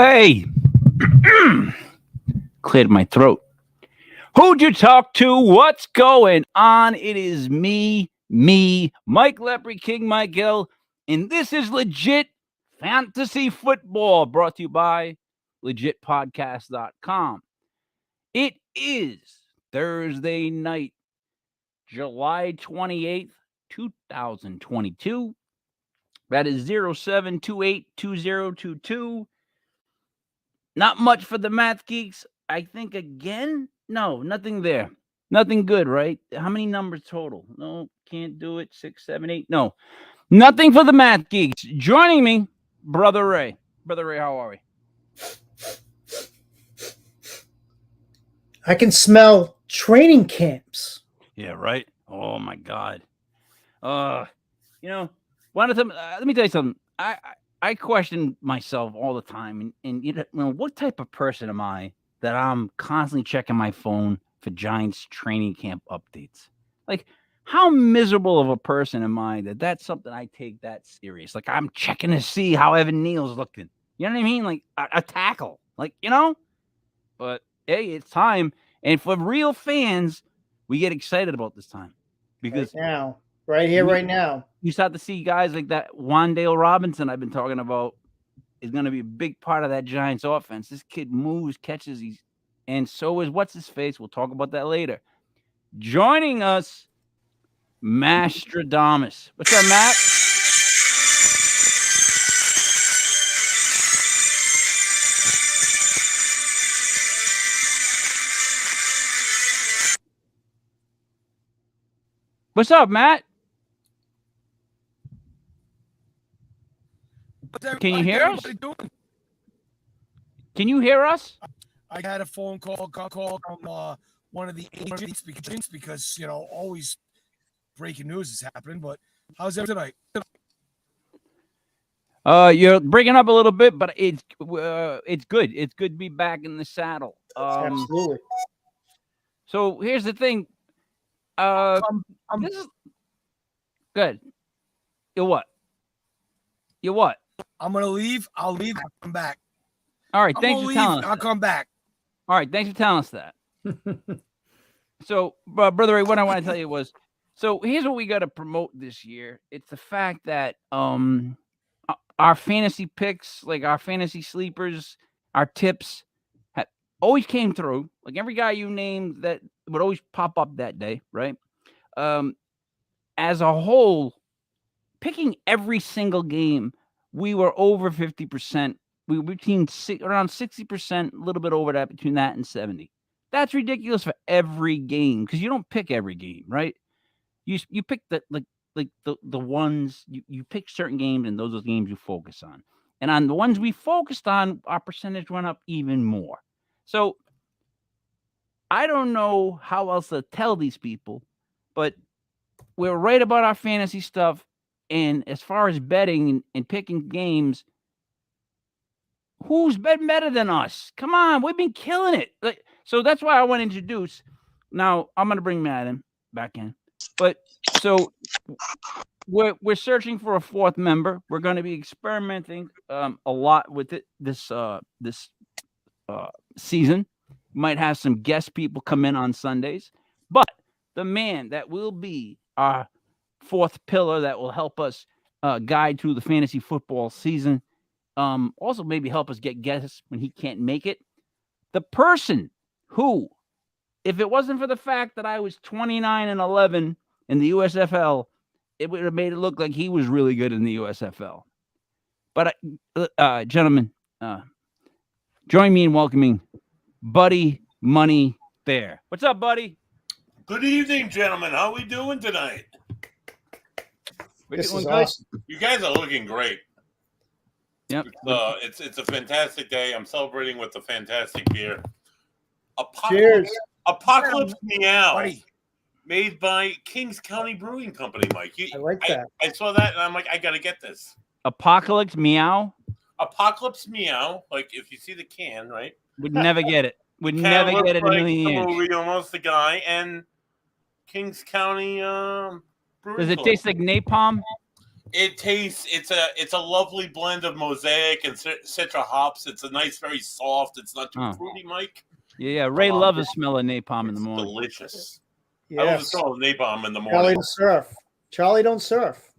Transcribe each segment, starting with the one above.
Hey, cleared my throat. Who'd you talk to? What's going on? It is me, Mike Lepre, King Michael, and this is Legit Fantasy Football, brought to you by legitpodcast.com. It is Thursday night, July 28th, 2022. That is 07282022. Not much for the math geeks. I think again, no, nothing there. Nothing good, right? How many numbers total? No, can't do it. 6, 7, 8. No, nothing for the math geeks. Joining me, Brother Ray. Brother Ray, how are we? I can smell training camps. Yeah, right. Oh my God. One of them. Let me tell you something. I question myself all the time, and what type of person am I that I'm constantly checking my phone for Giants training camp updates? Like, how miserable of a person am I that that's something I take that serious? Like, I'm checking to see how Evan Neal's looking. You know what I mean? Like a tackle. Like, But hey, it's time, and for real fans, we get excited about this time because right here, right now. You start to see guys like that Wan'Dale Robinson I've been talking about is going to be a big part of that Giants offense. This kid moves, catches, and so is what's his face. We'll talk about that later. Joining us, Mastradamus. What's up, Matt? What's up, Matt? Can you hear us? Can you hear us? I had a phone call from one of the agents because always breaking news is happening. But how's it tonight? You're breaking up a little bit, but it's good. It's good to be back in the saddle. Absolutely. So here's the thing. This is good. You what? I'm gonna leave. I'll leave. I'll come back. All right. Thanks for telling us. I'll come back. All right. Thanks for telling us that. So, Brother Ray, what I want to tell you was, so here's what we got to promote this year. It's the fact that our fantasy picks, like our fantasy sleepers, our tips, always came through. Like every guy you named that would always pop up that day, right? As a whole, picking every single game, we were over 50%. We were around 60%, a little bit over that, between that and 70. That's ridiculous for every game because you don't pick every game, right? You pick the ones you pick certain games, and those are the games you focus on. And on the ones we focused on, our percentage went up even more. So I don't know how else to tell these people, but we're right about our fantasy stuff. And as far as betting and picking games, who's been better than us? Come on, we've been killing it. So that's why I want to introduce. Now I'm going to bring Matt back in. But so we're searching for a fourth member. We're going to be experimenting a lot with it this season. Might have some guest people come in on Sundays, but the man that will be our fourth pillar that will help us guide through the fantasy football season. Also maybe help us get guests when he can't make it. The person who, if it wasn't for the fact that I was 29-11 in the USFL, it would have made it look like he was really good in the USFL. But gentlemen, join me in welcoming Buddy Money Thayer. What's up, buddy? Good evening, gentlemen. How are we doing tonight? This is awesome. You guys are looking great. Yep. It's a fantastic day. I'm celebrating with a fantastic beer. Cheers. Apocalypse Meow, made by Kings County Brewing Company, Mike. I like that. I saw that, and I'm like, I got to get this. Apocalypse Meow? Apocalypse Meow. Like, if you see the can, right? Would never get it. Would never get it in a million years. Movie, almost the guy, and Kings County Brewing Does it Company. taste like napalm? It tastes. It's a lovely blend of mosaic and citra hops. It's a nice, very soft. It's not too fruity, Mike. Yeah. Ray loves the smell of napalm in the morning. Delicious. Yes. I love the smell of napalm in the morning. Charlie don't surf. Charlie don't surf.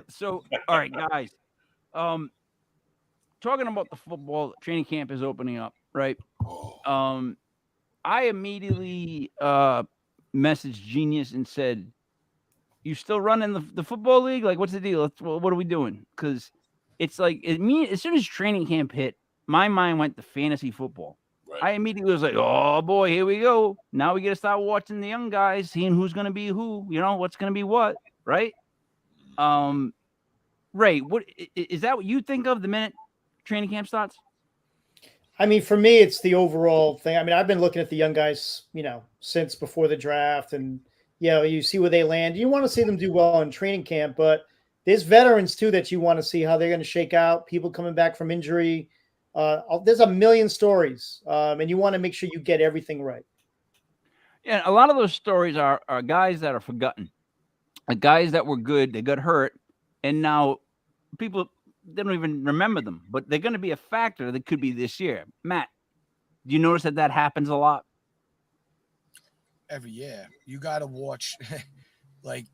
So, all right, guys. Talking about the football training camp is opening up, right? I immediately messaged Genius and said, "You still running the football league? Like, what's the deal? What are we doing?" Because it's like as soon as training camp hit, my mind went to fantasy football. Right. I immediately was like, "Oh boy, here we go! Now we got to start watching the young guys, seeing who's going to be who. You know, what's going to be what, right?" Ray, what is that? What you think of the minute training camp starts? I mean, for me, it's the overall thing. I mean, I've been looking at the young guys, since before the draft, and you see where they land. You want to see them do well in training camp, but there's veterans too that you want to see how they're going to shake out. People coming back from injury. There's a million stories, and you want to make sure you get everything right. Yeah, a lot of those stories are guys that are forgotten, guys that were good, they got hurt, and now people they don't even remember them, but they're going to be a factor that could be this year. Matt, do you notice that happens a lot? Every year, you got to watch. Like,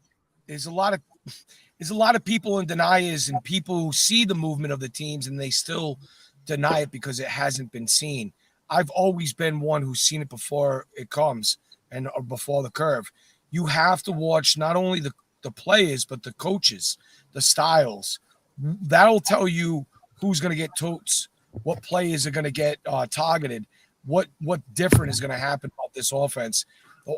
there's a lot of people in deniers and people who see the movement of the teams and they still deny it because it hasn't been seen. I've always been one who's seen it before it comes and before the curve. You have to watch not only the players but the coaches, the styles. That'll tell you who's going to get totes, what players are going to get targeted, what different is going to happen about this offense. The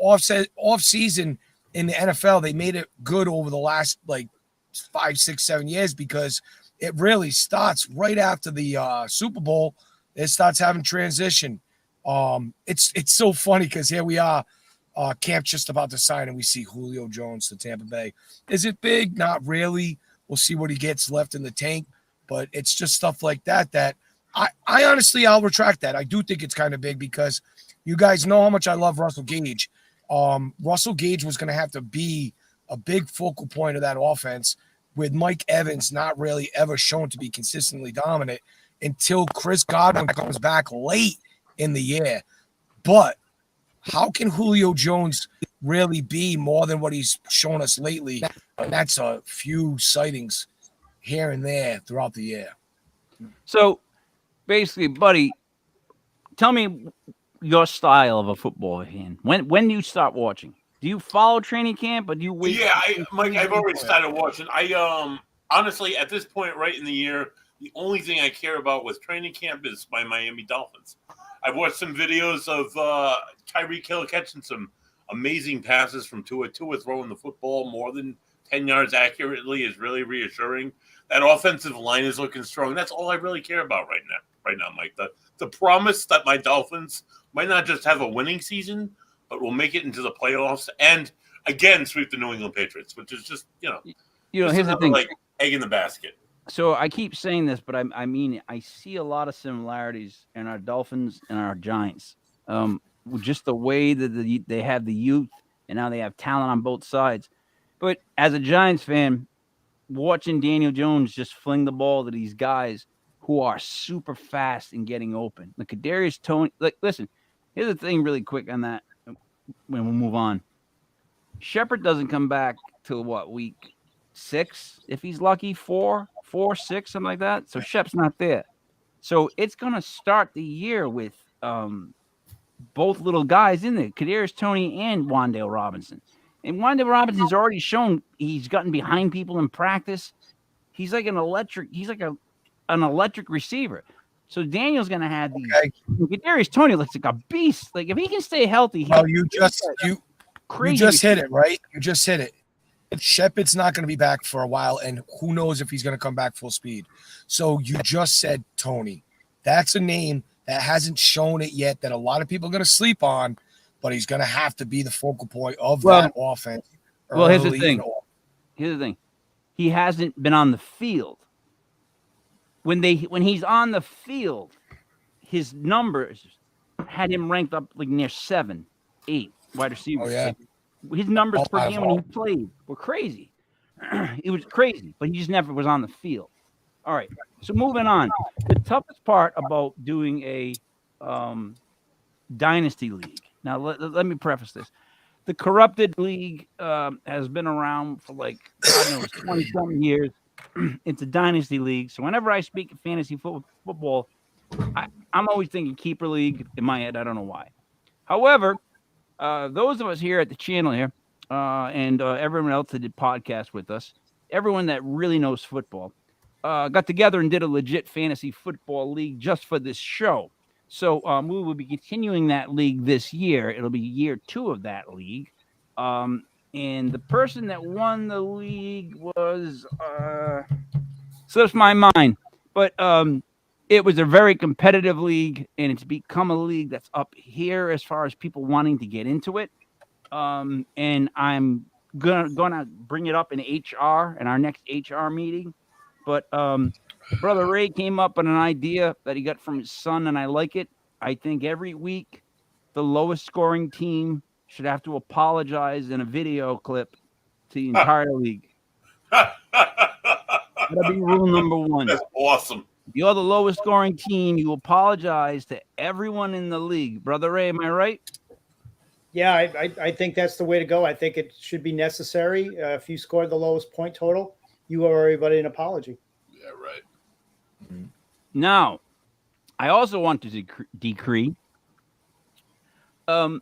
off season in the NFL, they made it good over the last 5, 6, 7 years because it really starts right after the Super Bowl. It starts having transition. It's so funny because here we are, camp just about to sign, and we see Julio Jones to Tampa Bay. Is it big? Not really. We'll see what he gets left in the tank, but it's just stuff like that I honestly, I'll retract that. I do think it's kind of big because you guys know how much I love Russell Gage. Russell Gage was going to have to be a big focal point of that offense with Mike Evans not really ever shown to be consistently dominant until Chris Godwin comes back late in the year. But how can Julio Jones really be more than what he's shown us lately? And that's a few sightings here and there throughout the year. So basically, buddy, tell me your style of a football fan. When do you start watching? Do you follow training camp, or do you wait? Yeah, Mike, I've already started watching. I honestly, at this point, right in the year, the only thing I care about with training camp is my Miami Dolphins. I've watched some videos of Tyreek Hill catching some amazing passes from Tua. Tua throwing the football more than 10 yards accurately is really reassuring. That offensive line is looking strong. That's all I really care about right now, Mike. The promise that my Dolphins might not just have a winning season, but will make it into the playoffs and again sweep the New England Patriots, which is just here's the thing, like egg in the basket. So I keep saying this, but I mean I see a lot of similarities in our Dolphins and our Giants. Just the way that they have the youth and now they have talent on both sides. But as a Giants fan, watching Daniel Jones just fling the ball to these guys who are super fast and getting open. Like Kadarius Toney. Like, listen, here's the thing really quick on that when we move on. Shepard doesn't come back till week 6, if he's lucky, 4, 6, something like that. So Shep's not there. So it's gonna start the year with both little guys in there, Kadarius Toney and Wan'Dale Robinson. And Wan'Dale Robinson's already shown he's gotten behind people in practice. He's like an electric receiver. So Daniel's gonna have these. Okay. Kadarius Toney looks like a beast. Like if he can stay healthy, you just hit it, right? You just hit it. Shepard's not going to be back for a while, and who knows if he's going to come back full speed. So you just said Toney. That's a name that hasn't shown it yet that a lot of people are going to sleep on, but he's going to have to be the focal point of that offense. Well, here's the thing. He hasn't been on the field. When he's on the field, his numbers had him ranked up like near 7, 8 wide receivers. Oh, yeah. His numbers per game when he played were crazy. It was crazy, but he just never was on the field. All right. So moving on. The toughest part about doing a dynasty league. Now, let me preface this. The corrupted league has been around for like, God knows, 20-something years. It's a dynasty league. So whenever I speak of fantasy football, I'm always thinking keeper league in my head. I don't know why. However, those of us here at the channel here and everyone else that did podcasts with us, everyone that really knows football, got together and did a legit fantasy football league just for this show. So we will be continuing that league this year. It'll be year 2 of that league. And the person that won the league was slips my mind, but it was a very competitive league, and it's become a league that's up here as far as people wanting to get into it. And I'm gonna bring it up in HR in our next HR meeting. But Brother Ray came up with an idea that he got from his son, and I like it. I think every week the lowest scoring team should have to apologize in a video clip to the entire league. That'll be rule number 1. That's awesome. If you're the lowest scoring team, you apologize to everyone in the league. Brother Ray, am I right? Yeah, I think that's the way to go. I think it should be necessary. If you scored the lowest point total, you owe everybody an apology. Yeah, right. Mm-hmm. Now, I also want to decree the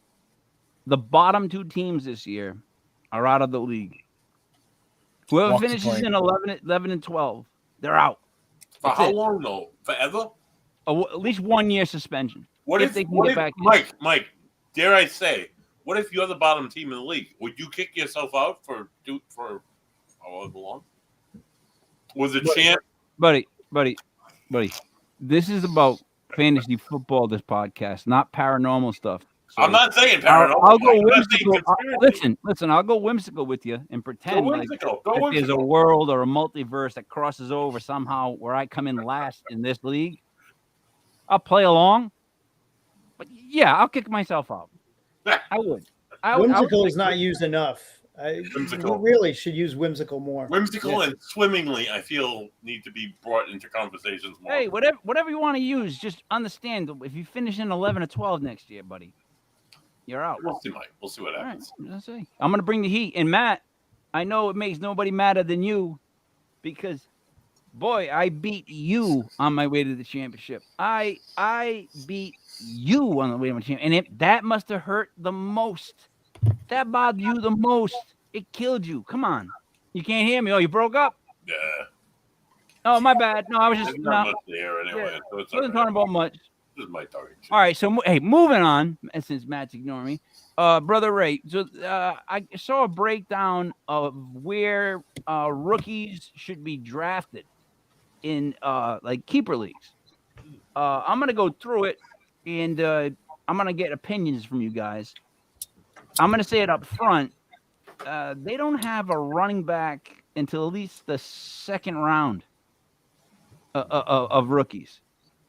bottom 2 teams this year are out of the league. Whoever finishes in 11 and 12, they're out. For how long though? Forever? At least 1 year suspension. What if they can get back Mike, dare I say, what if you're the bottom team in the league? Would you kick yourself out for however long? Was it chance? Buddy. This is about fantasy football, this podcast, not paranormal stuff. So I'm not saying paranormal. I'll go whimsical. Listen, I'll go whimsical with you and pretend like there's a world or a multiverse that crosses over somehow where I come in last in this league. I'll play along. But yeah, I'll kick myself out. I would. Whimsical is not used enough. We really should use whimsical more. Whimsical and swimmingly, I feel, need to be brought into conversations more. Hey, whatever you want to use, just understand if you finish in 11 or 12 next year, buddy, you're out. We'll see, Mike. We'll see what happens. Right, I'm going to bring the heat. And Matt, I know it makes nobody madder than you because, boy, I beat you on my way to the championship. I beat you on the way to my championship. And that must have hurt the most. That bothered you the most. It killed you. Come on. You can't hear me. Oh, you broke up? Yeah. Oh, my bad. No, I was just There's not much there anyway. So it's wasn't talking about much. This is my talking shit. All right, so hey, moving on. Since Matt's ignoring me, Brother Ray. So I saw a breakdown of where rookies should be drafted in like keeper leagues. I'm gonna go through it, and I'm gonna get opinions from you guys. I'm gonna say it up front. They don't have a running back until at least the second round of rookies.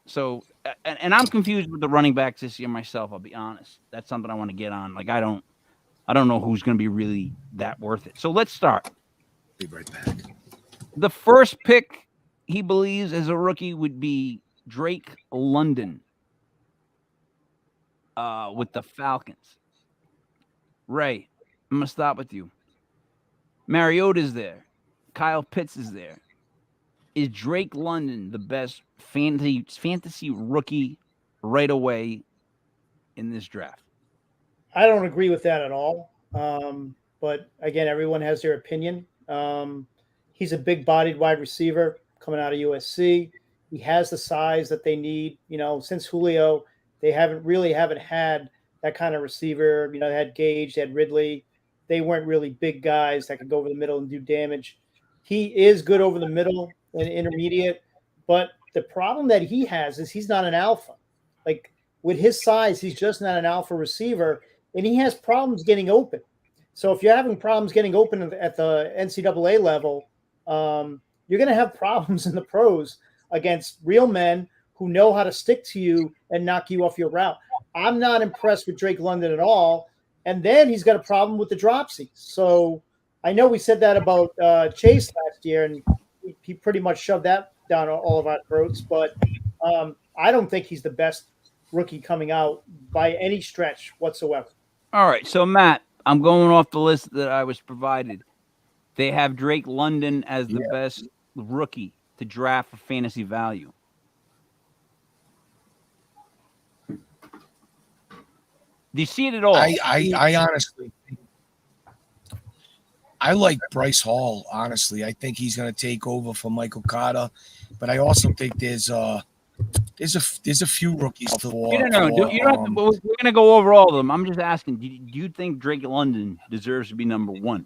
So, and I'm confused with the running backs this year myself. I'll be honest. That's something I want to get on. Like I don't know who's going to be really that worth it. So let's start. Be right back. The first pick he believes as a rookie would be Drake London with the Falcons. Ray, I'm going to stop with you. Mariota's there. Kyle Pitts is there. Is Drake London the best fantasy rookie right away in this draft? I don't agree with that at all. But again, everyone has their opinion. He's a big-bodied wide receiver coming out of USC. He has the size that they need. You know, since Julio, they haven't had that kind of receiver. You know, they had Gage, they had Ridley. They weren't really big guys that could go over the middle and do damage. He is good over the middle and intermediate, but the problem that he has is he's not an alpha. Like with his size, he's just not an alpha receiver, and he has problems getting open. So if you're having problems getting open at the NCAA level, you're going to have problems in the pros against real men who know how to stick to you and knock you off your route. I'm not impressed with Drake London at all. And then he's got a problem with the dropsies. So I know we said that about Chase last year, and he pretty much shoved that down all of our throats. But I don't think he's the best rookie coming out by any stretch whatsoever. All right, so Matt, I'm going off the list that I was provided. They have Drake London as the best rookie to draft for fantasy value. Do you see it at all? I honestly, I like Bryce Hall. Honestly, I think he's going to take over for Michael Carter, but I also think there's a few rookies. You don't know. You don't have to, we're going to go over all of them. I'm just asking. Do you think Drake London deserves to be number one?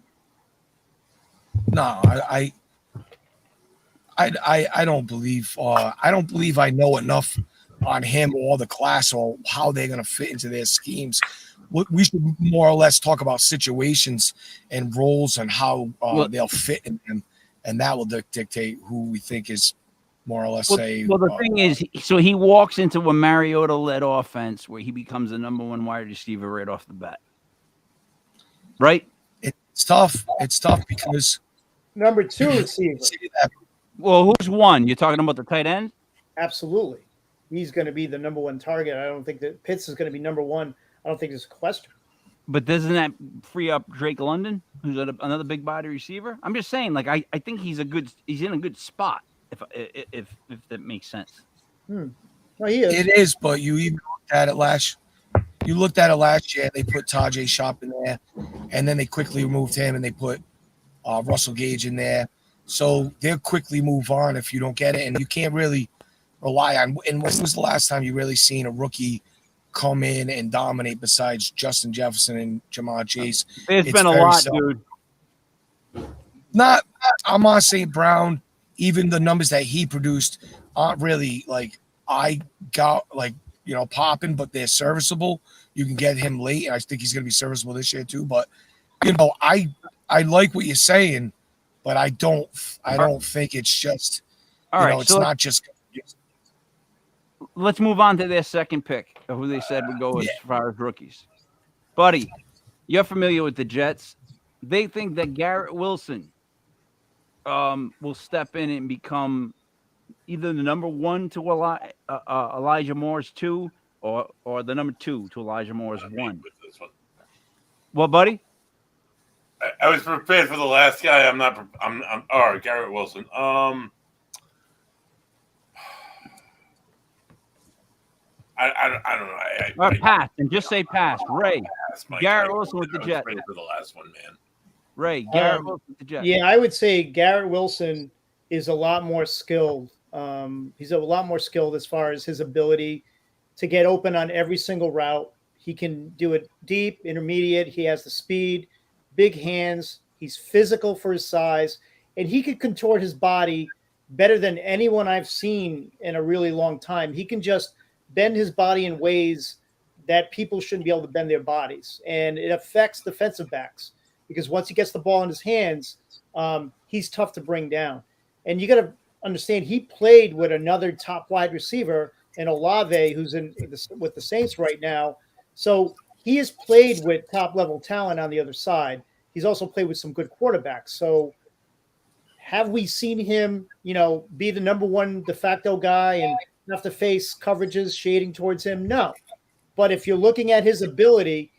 No, I don't believe. I don't believe I know enough on him or the class or how they're going to fit into their schemes. We should more or less talk about situations and roles and how they'll fit in them, and that will dictate who we think is more or less the thing is, so he walks into a Mariota-led offense where he becomes the number one wide receiver right off the bat, right? It's tough. It's tough because number two receiver. Well, who's one? You're talking about the tight end? Absolutely. He's going to be the number one target. I don't think that Pitts is going to be number one. I don't think there's a question. But doesn't that free up Drake London, who's another big body receiver? I'm just saying, like I think he's in a good spot if that makes sense. Well, he is. It is, but you even looked at it last. You looked at it last year. They put Tajay Sharp in there, and then they quickly removed him, and they put Russell Gage in there. So they'll quickly move on if you don't get it, and you can't really rely on. And when was the last time you really seen a rookie come in and dominate besides Justin Jefferson and Jamar Chase? It's been a lot, dude. I'm not saying Brown. Even the numbers that he produced aren't really like popping, but they're serviceable. You can get him late, and I think he's going to be serviceable this year too. But I like what you're saying, but I don't think it's just it's not just. Let's move on to their second pick, of who they said would go as far as rookies. Buddy, you're familiar with the Jets. They think that Garrett Wilson will step in and become either the number one to Elijah Moore's two, or the number two to Elijah Moore's one. What, buddy? I was prepared for the last guy. I'm Garrett Wilson. I don't know. Pass, and just say pass. Ray, Garrett Wilson with the Jets. Ready for the last one, man. Ray, Garrett Wilson with the Jets. Yeah, I would say Garrett Wilson is a lot more skilled. He's a lot more skilled as far as his ability to get open on every single route. He can do it deep, intermediate. He has the speed, big hands. He's physical for his size, and he could contort his body better than anyone I've seen in a really long time. He can just bend his body in ways that people shouldn't be able to bend their bodies. And it affects defensive backs because once he gets the ball in his hands, he's tough to bring down. And you got to understand, he played with another top wide receiver in Olave, who's with the Saints right now. So he has played with top level talent on the other side. He's also played with some good quarterbacks. So have we seen him, be the number one de facto guy and have to face coverages shading towards him? No. But if you're looking at his ability,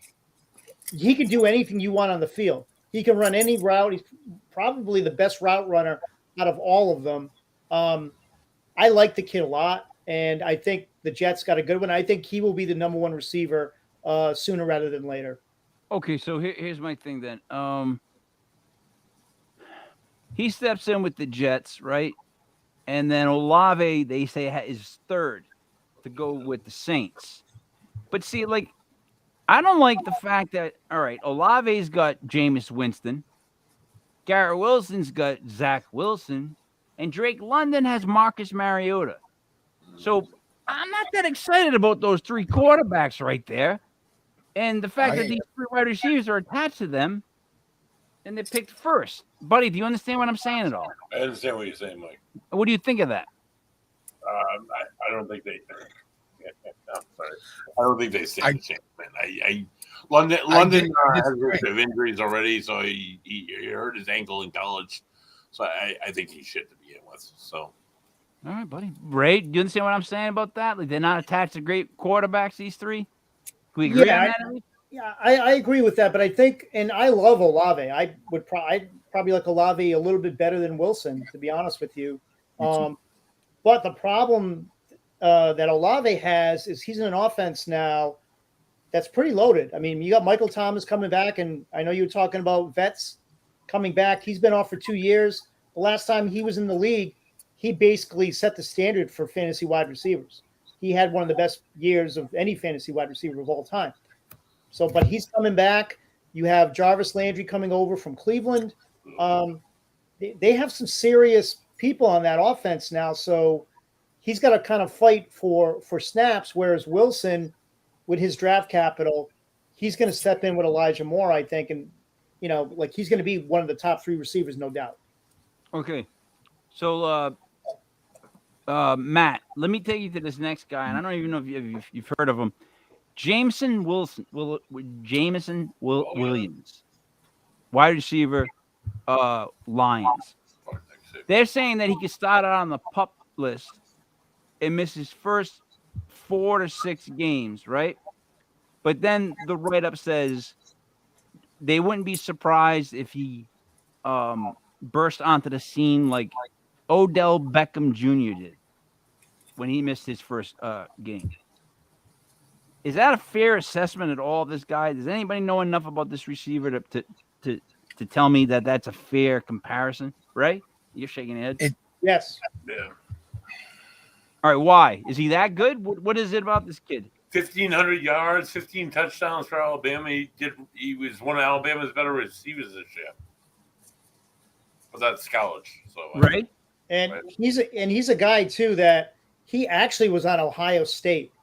he can do anything you want on the field. He can run any route. He's probably the best route runner out of all of them. I like the kid a lot, and I think the Jets got a good one. I think he will be the number one receiver sooner rather than later. Okay, so here's my thing then. He steps in with the Jets, right? And then Olave, they say, is third to go with the Saints. But see, I don't like the fact that, all right, Olave's got Jameis Winston. Garrett Wilson's got Zach Wilson. And Drake London has Marcus Mariota. So I'm not that excited about those three quarterbacks right there. And the fact that these three wide receivers are attached to them and they're picked first. Buddy, do you understand what I'm saying at all? I understand what you're saying, Mike. What do you think of that? I don't think they. I'm sorry. I don't think they stand a chance, man. London has a history of injuries already, so he hurt his ankle in college. So I think he's shit to begin with. So, all right, buddy. Ray, do you understand what I'm saying about that? Like they're not attached to great quarterbacks. These three. Can we agree on that? Yeah, I agree with that, but I think, and I love Olave. I'd probably like Olave a little bit better than Wilson, to be honest with you. But the problem that Olave has is he's in an offense now that's pretty loaded. I mean, you got Michael Thomas coming back, and I know you were talking about vets coming back. He's been off for 2 years. The last time he was in the league, he basically set the standard for fantasy wide receivers. He had one of the best years of any fantasy wide receiver of all time. So, but he's coming back. You have Jarvis Landry coming over from Cleveland. They have some serious people on that offense now. So he's got to kind of fight for snaps, whereas Wilson, with his draft capital, he's going to step in with Elijah Moore, I think. And, like he's going to be one of the top 3 receivers, no doubt. Okay. So, Matt, let me take you to this next guy. And I don't even know if you've heard of him. Jameson Williams, wide receiver, Lions. They're saying that he could start out on the PUP list and miss his first 4 to 6 games, right? But then the write-up says they wouldn't be surprised if he burst onto the scene like Odell Beckham Jr. did when he missed his first game. Is that a fair assessment at all of this guy? Does anybody know enough about this receiver to tell me that that's a fair comparison? Right? You're shaking your head. Yes. Yeah. All right. Why is he that good? What is it about this kid? 1,500 yards, 15 touchdowns for Alabama. He was one of Alabama's better receivers this year. But that's college, so right. And he's a guy too that he actually was on Ohio State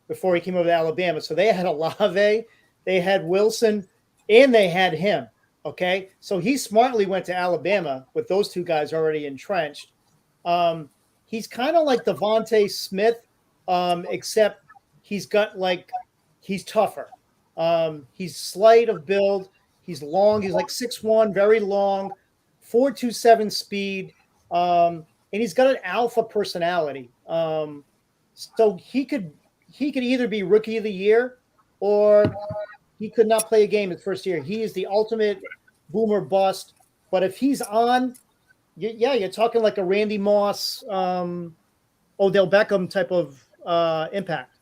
before he came over to Alabama. So they had Olave, they had Wilson, and they had him. Okay. So he smartly went to Alabama with those 2 guys already entrenched. He's kind of like Devontae Smith, except he's tougher. He's slight of build. He's long. He's like 6'1", very long, 4.27 speed. And he's got an alpha personality. So he could either be rookie of the year or he could not play a game his first year. He is the ultimate boomer bust. But if he's on, you're talking like a Randy Moss, Odell Beckham type of impact.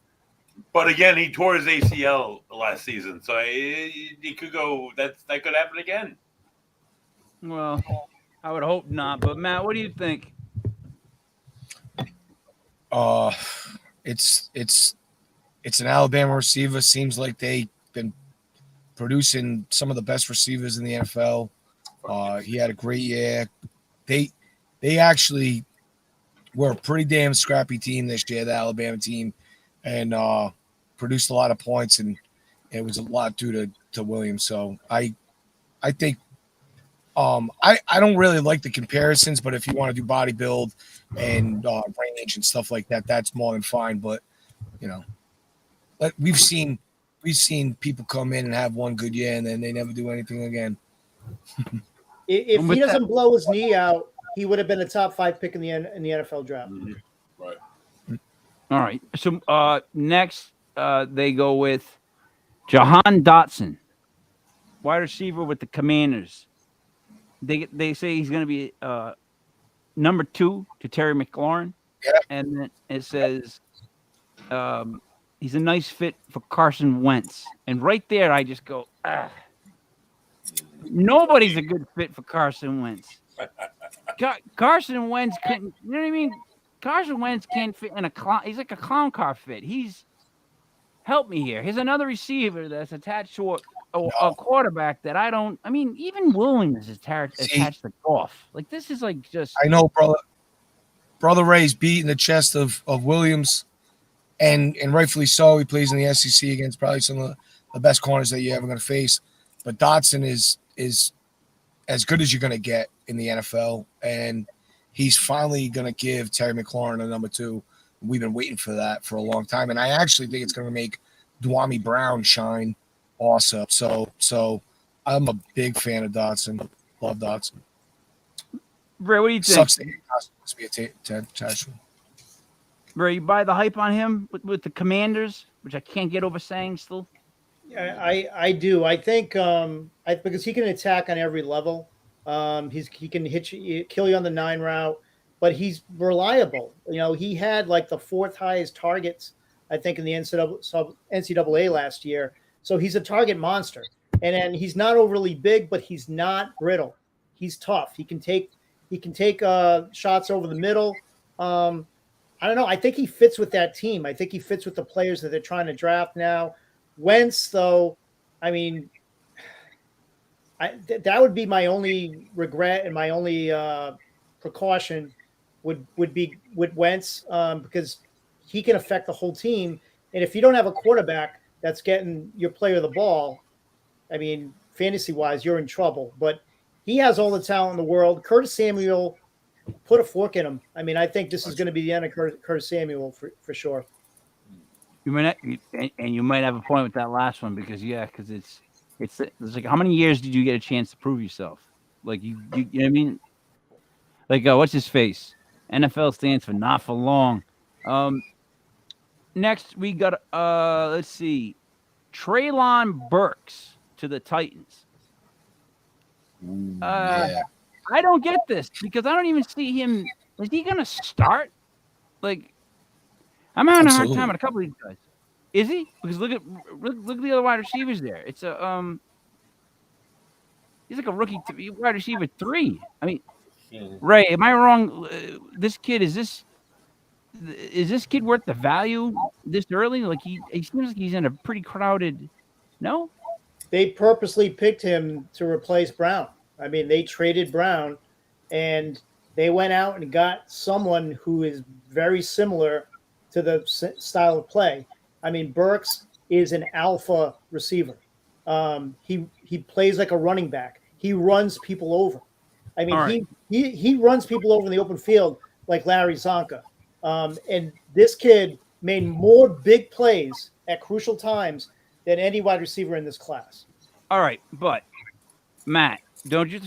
But again, he tore his ACL last season, so he could go. That could happen again. Well, I would hope not. But Matt, what do you think? It's an Alabama receiver. Seems like they've been producing some of the best receivers in the NFL. He had a great year. They actually were a pretty damn scrappy team this year, the Alabama team, and produced a lot of points, and it was a lot due to Williams. So I think I don't really like the comparisons, but if you want to do body build and range and stuff like that, that's more than fine. But we've seen people come in and have one good year and then they never do anything again. If he doesn't blow his knee out, he would have been a top 5 pick in the NFL draft. Mm-hmm. Right. All right. So next they go with Jahan Dotson, wide receiver with the Commanders. They say he's going to be number 2 to Terry McLaurin. Yeah. And then it says he's a nice fit for Carson Wentz. And right there, I just go, nobody's a good fit for Carson Wentz. Carson Wentz couldn't, you know what I mean? Carson Wentz can't fit in a clown. He's like a clown car fit. Help me here. Here's another receiver that's attached to a quarterback that I don't. I mean, even Williams is attached to golf. Like this is like just. I know, brother Ray's beating the chest of Williams, and rightfully so. He plays in the SEC against probably some of the best corners that you're ever going to face. But Dotson is as good as you're going to get in the NFL, and he's finally going to give Terry McLaurin a number 2 We've been waiting for that for a long time, and I actually think it's going to make Dwami Brown shine also. So I'm a big fan of Dotson. Love Dotson. Ray, what do you think? Sucks that he has to be attached to him. Ray, you buy the hype on him with the Commanders, which I can't get over saying still. I do. I think because he can attack on every level. He can hit you, kill you on the 9 route, but he's reliable. You know, he had like the 4th highest targets, I think, in the NCAA last year. So he's a target monster. And then he's not overly big, but he's not brittle. He's tough. He can take shots over the middle. I don't know. I think he fits with that team. I think he fits with the players that they're trying to draft now. Wentz, though, I mean, that would be my only regret and my only precaution would be with Wentz because he can affect the whole team. And if you don't have a quarterback that's getting your player the ball, I mean, fantasy-wise, you're in trouble. But he has all the talent in the world. Curtis Samuel, put a fork in him. I mean, I think this is going to be the end of Curtis Samuel for sure. You might not, and you might have a point with that last one because it's like how many years did you get a chance to prove yourself? Like you know what I mean? Like what's his face? NFL stands for not for long. Next we got let's see, Treylon Burks to the Titans. Yeah. I don't get this because I don't even see him. Is he gonna start? Like, I'm having a hard time with a couple of these guys. Is he? Because look at the other wide receivers there. It's a he's like a rookie wide receiver 3. I mean, Ray, am I wrong? This kid is this kid worth the value this early? Like he seems like he's in a pretty crowded. No, they purposely picked him to replace Brown. I mean, they traded Brown, and they went out and got someone who is very similar to the style of play. I mean, Burks is an alpha receiver. He plays like a running back. He runs people over. I mean, right. he runs people over in the open field like Larry Zonka. And this kid made more big plays at crucial times than any wide receiver in this class. All right, but Matt, don't you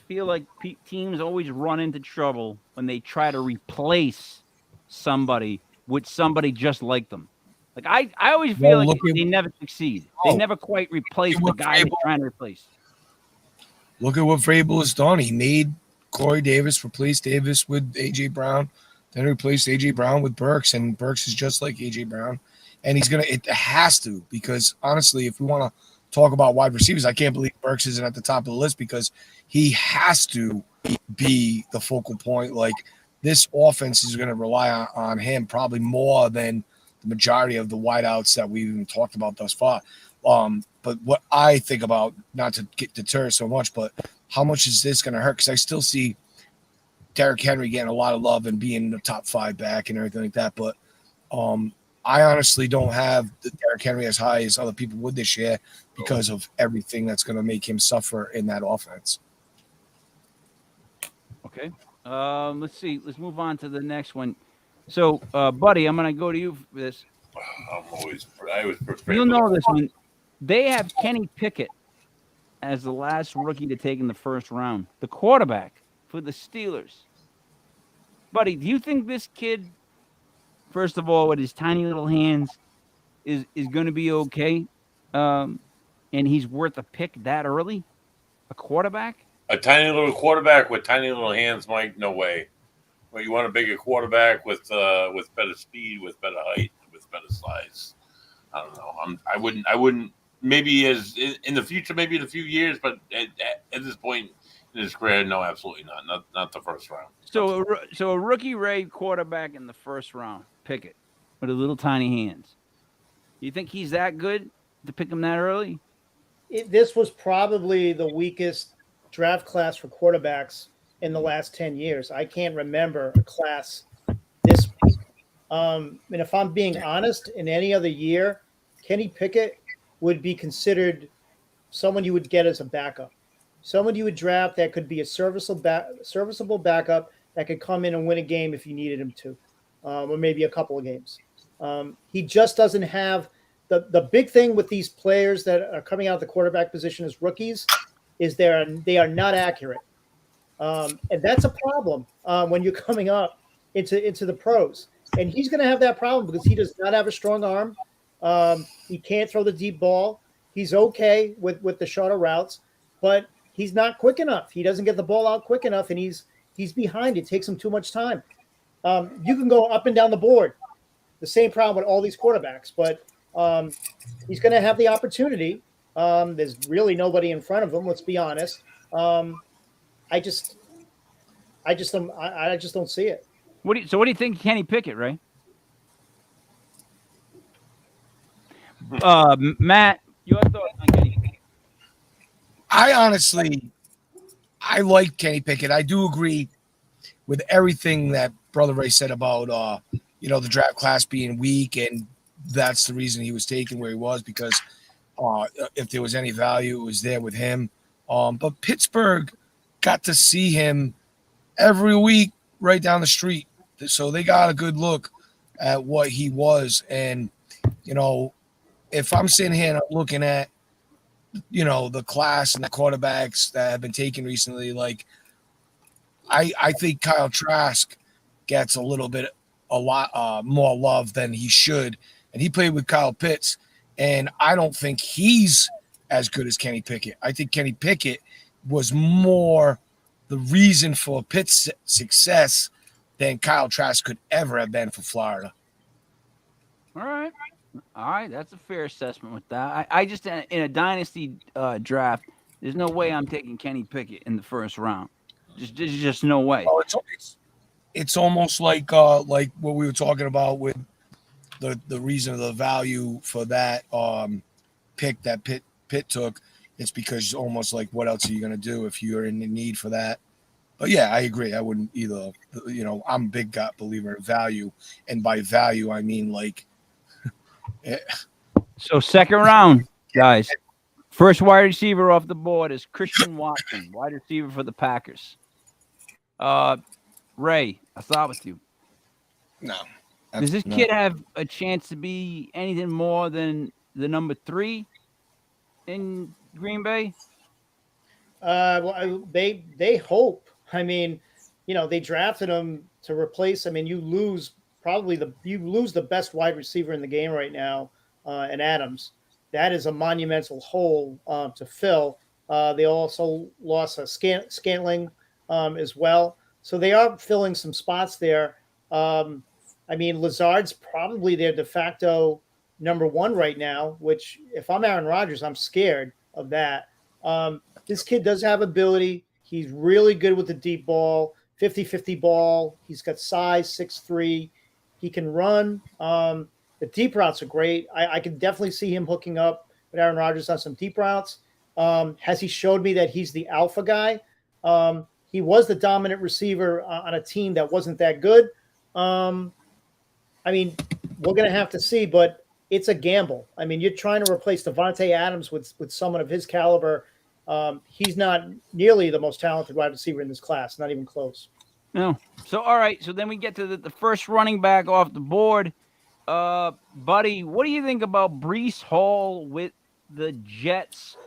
feel like teams always run into trouble when they try to replace somebody with somebody just like them? Like I always feel like they never succeed. They never quite replace the guy they're trying to replace. Look at what Vrabel has done. He made Corey Davis, replaced Davis with A.J. Brown, then replaced A.J. Brown with Burks, and Burks is just like A.J. Brown. And it has to, because honestly, if we want to talk about wide receivers, I can't believe Burks isn't at the top of the list because he has to be the focal point. Like, this offense is going to rely on him probably more than the majority of the wideouts that we've even talked about thus far. But what I think about, not to get deterred so much, but how much is this going to hurt? Because I still see Derrick Henry getting a lot of love and being the top 5 back and everything like that. But I honestly don't have the Derrick Henry as high as other people would this year because of everything that's going to make him suffer in that offense. Okay. Let's see. Let's move on to the next one. So, buddy, I'm going to go to you for this. I was prepared. You'll know this one. They have Kenny Pickett as the last rookie to take in the first round, the quarterback for the Steelers. Buddy, do you think this kid, first of all, with his tiny little hands, is going to be okay? And he's worth a pick that early? A quarterback? A tiny little quarterback with tiny little hands, Mike? No way. Well, you want a bigger quarterback with better speed, with better height, with better size. I don't know. I wouldn't. Maybe as in the future, maybe in a few years, but at this point in his career, no, absolutely not the first round. So a rookie Ray quarterback in the first round, Pickett, with his little tiny hands. You think he's that good to pick him that early? This was probably the weakest draft class for quarterbacks in the last 10 years. I can't remember a class this weak. And if I'm being honest, in any other year, Kenny Pickett would be considered someone you would get as a backup, someone you would draft that could be a serviceable backup that could come in and win a game if you needed him to. or maybe a couple of games. He just doesn't have the big thing with these players that are coming out of the quarterback position as rookies is they are not accurate. And that's a problem when you're coming up into the pros. And he's going to have that problem because he does not have a strong arm. He can't throw the deep ball. He's okay with the shorter routes, but he's not quick enough. He doesn't get the ball out quick enough, and he's behind. It takes him too much time. You can go up and down the board. The same problem with all these quarterbacks, but he's going to have the opportunity. There's really nobody in front of him. Let's be honest. I just don't see it. What do you think, Kenny Pickett, Ray? Matt, your thoughts on Kenny Pickett? I like Kenny Pickett. I do agree with everything that Brother Ray said about the draft class being weak, and that's the reason he was taken where he was, because if there was any value, it was there with him. But Pittsburgh got to see him every week right down the street, so they got a good look at what he was. And if I'm sitting here and I'm looking at the class and the quarterbacks that have been taken recently, like I think Kyle Trask gets a lot more love than he should, and he played with Kyle Pitts, and I don't think he's as good as Kenny Pickett. I think Kenny Pickett was more the reason for Pitt's success than Kyle Trask could ever have been for Florida. All right, that's a fair assessment with that. I just in a dynasty draft, there's no way I'm taking Kenny Pickett in the first round. There's just no way. Well, it's almost like what we were talking about with the reason of the value for that pick that Pitt took. It's because it's almost like, what else are you going to do if you're in the need for that? But yeah, I agree. I wouldn't either. I'm a big believer in value, and by value I mean like. So second round, guys. First wide receiver off the board is Christian Watson, wide receiver for the Packers. Ray, I thought with you. No. Does this kid have a chance to be anything more than the number 3 in Green Bay? Well, they hope. I mean, they drafted him to replace. I mean, you lose the best wide receiver in the game right now, in Adams. That is a monumental hole to fill. They also lost a Scantling as well, so they are filling some spots there. I mean, Lazard's probably their de facto number 1 right now, which if I'm Aaron Rodgers, I'm scared of that. This kid does have ability. He's really good with the deep ball, 50-50 ball. He's got size, 6'3". He can run. The deep routes are great. I can definitely see him hooking up with Aaron Rodgers on some deep routes. Has he showed me that he's the alpha guy? He was the dominant receiver on a team that wasn't that good. I mean, we're going to have to see, but it's a gamble. I mean, you're trying to replace Devontae Adams with someone of his caliber. He's not nearly the most talented wide receiver in this class, not even close. No. So, all right. So then we get to the first running back off the board. Buddy, what do you think about Breece Hall with the Jets?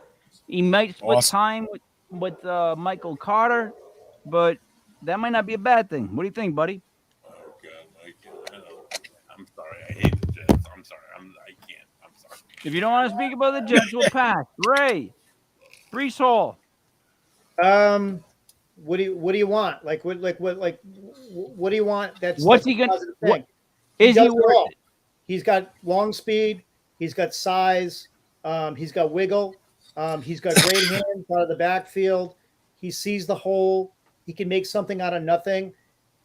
He might split time with Michael Carter, but that might not be a bad thing. What do you think, buddy? Oh, God. I'm sorry. I hate the Jets. I'm sorry. I can't. I'm sorry. If you don't want to speak about the Jets, we'll pass. Ray, Breece Hall. What do you want? What do you want? What's he gonna? What, is he worth it? He's got long speed. He's got size. He's got wiggle. He's got great hands out of the backfield. He sees the hole. He can make something out of nothing.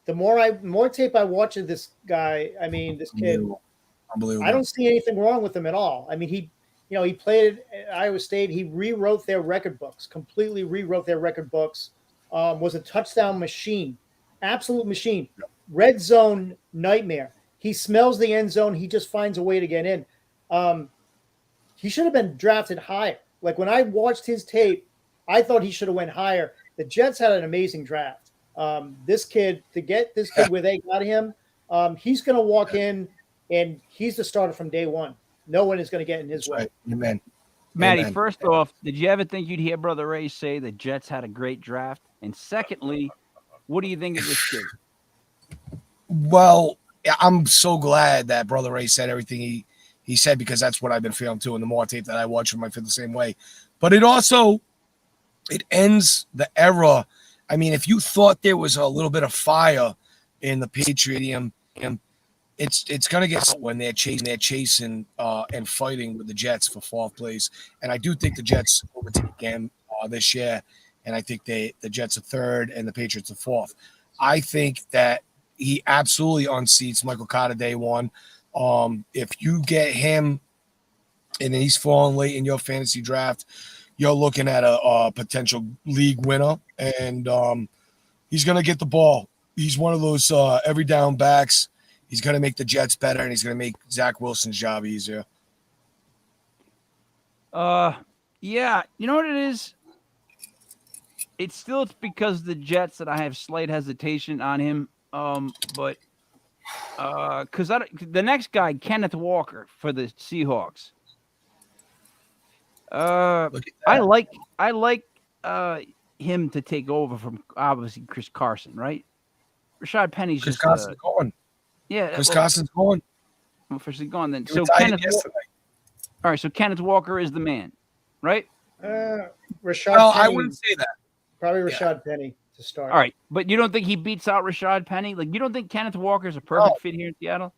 The more tape I watch of this guy, I mean, this kid, Unbelievable. I don't see anything wrong with him at all. I mean, he played at Iowa State. He rewrote their record books, completely rewrote their record books. Was a touchdown machine, absolute machine. Red zone nightmare. He smells the end zone. He just finds a way to get in. He should have been drafted higher. Like when I watched his tape, I thought he should have went higher. The Jets had an amazing draft. This kid, to get this kid where they got him, He's going to walk in and he's the starter from day one. No one is going to get in his That's way. right. Amen. Matty, Amen. first off, did you ever think you'd hear Brother Ray say the Jets had a great draft? And secondly, what do you think of this kid? Well, I'm so glad that Brother Ray said everything he said, because that's what I've been feeling too. And the more tape that I watch him, I feel the same way. But it ends the era. I mean, if you thought there was a little bit of fire in the Patriotium, it's gonna get when they're chasing and fighting with the Jets for fourth place. And I do think the Jets overtake them this year. And I think the Jets are third and the Patriots are fourth. I think that he absolutely unseats Michael Carter day one. If you get him and he's falling late in your fantasy draft, you're looking at a potential league winner, and he's going to get the ball. He's one of those every down backs. He's going to make the Jets better, and he's going to make Zach Wilson's job easier. Yeah, you know what it is? It's because the Jets that I have slight hesitation on him. But because the next guy, Kenneth Walker for the Seahawks. I like him to take over from obviously Chris Carson, right? Rashad Penny's Chris just Carson's going. Yeah, Chris Carson's going. Officially gone then. He So retired Kenneth. yesterday. All right, so Kenneth Walker is the man, right? Rashad Well, Penny, I wouldn't say that. probably Rashad Penny to start. All right, but you don't think he beats out Rashad Penny? Like, you don't think Kenneth Walker is a perfect fit here in Seattle?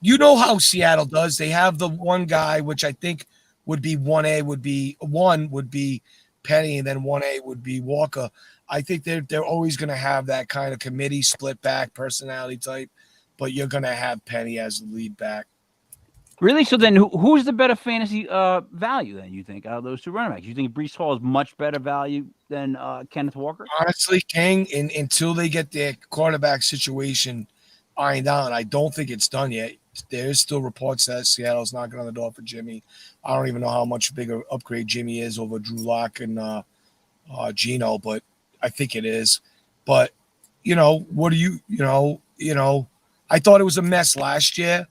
You know how Seattle does. They have the one guy, which I think would be 1A, would be Penny, and then 1A would be Walker. I think they're always going to have that kind of committee split back personality type, but you're going to have Penny as the lead back. Really? So then who's the better fantasy value then, you think, out of those two running backs? You think Breece Hall is much better value than Kenneth Walker? Honestly, King, until they get their quarterback situation ironed out, I don't think it's done yet. There's still reports that Seattle's knocking on the door for Jimmy. I don't even know how much bigger upgrade Jimmy is over Drew Lock and Geno, but I think it is. But, what do you I thought it was a mess last year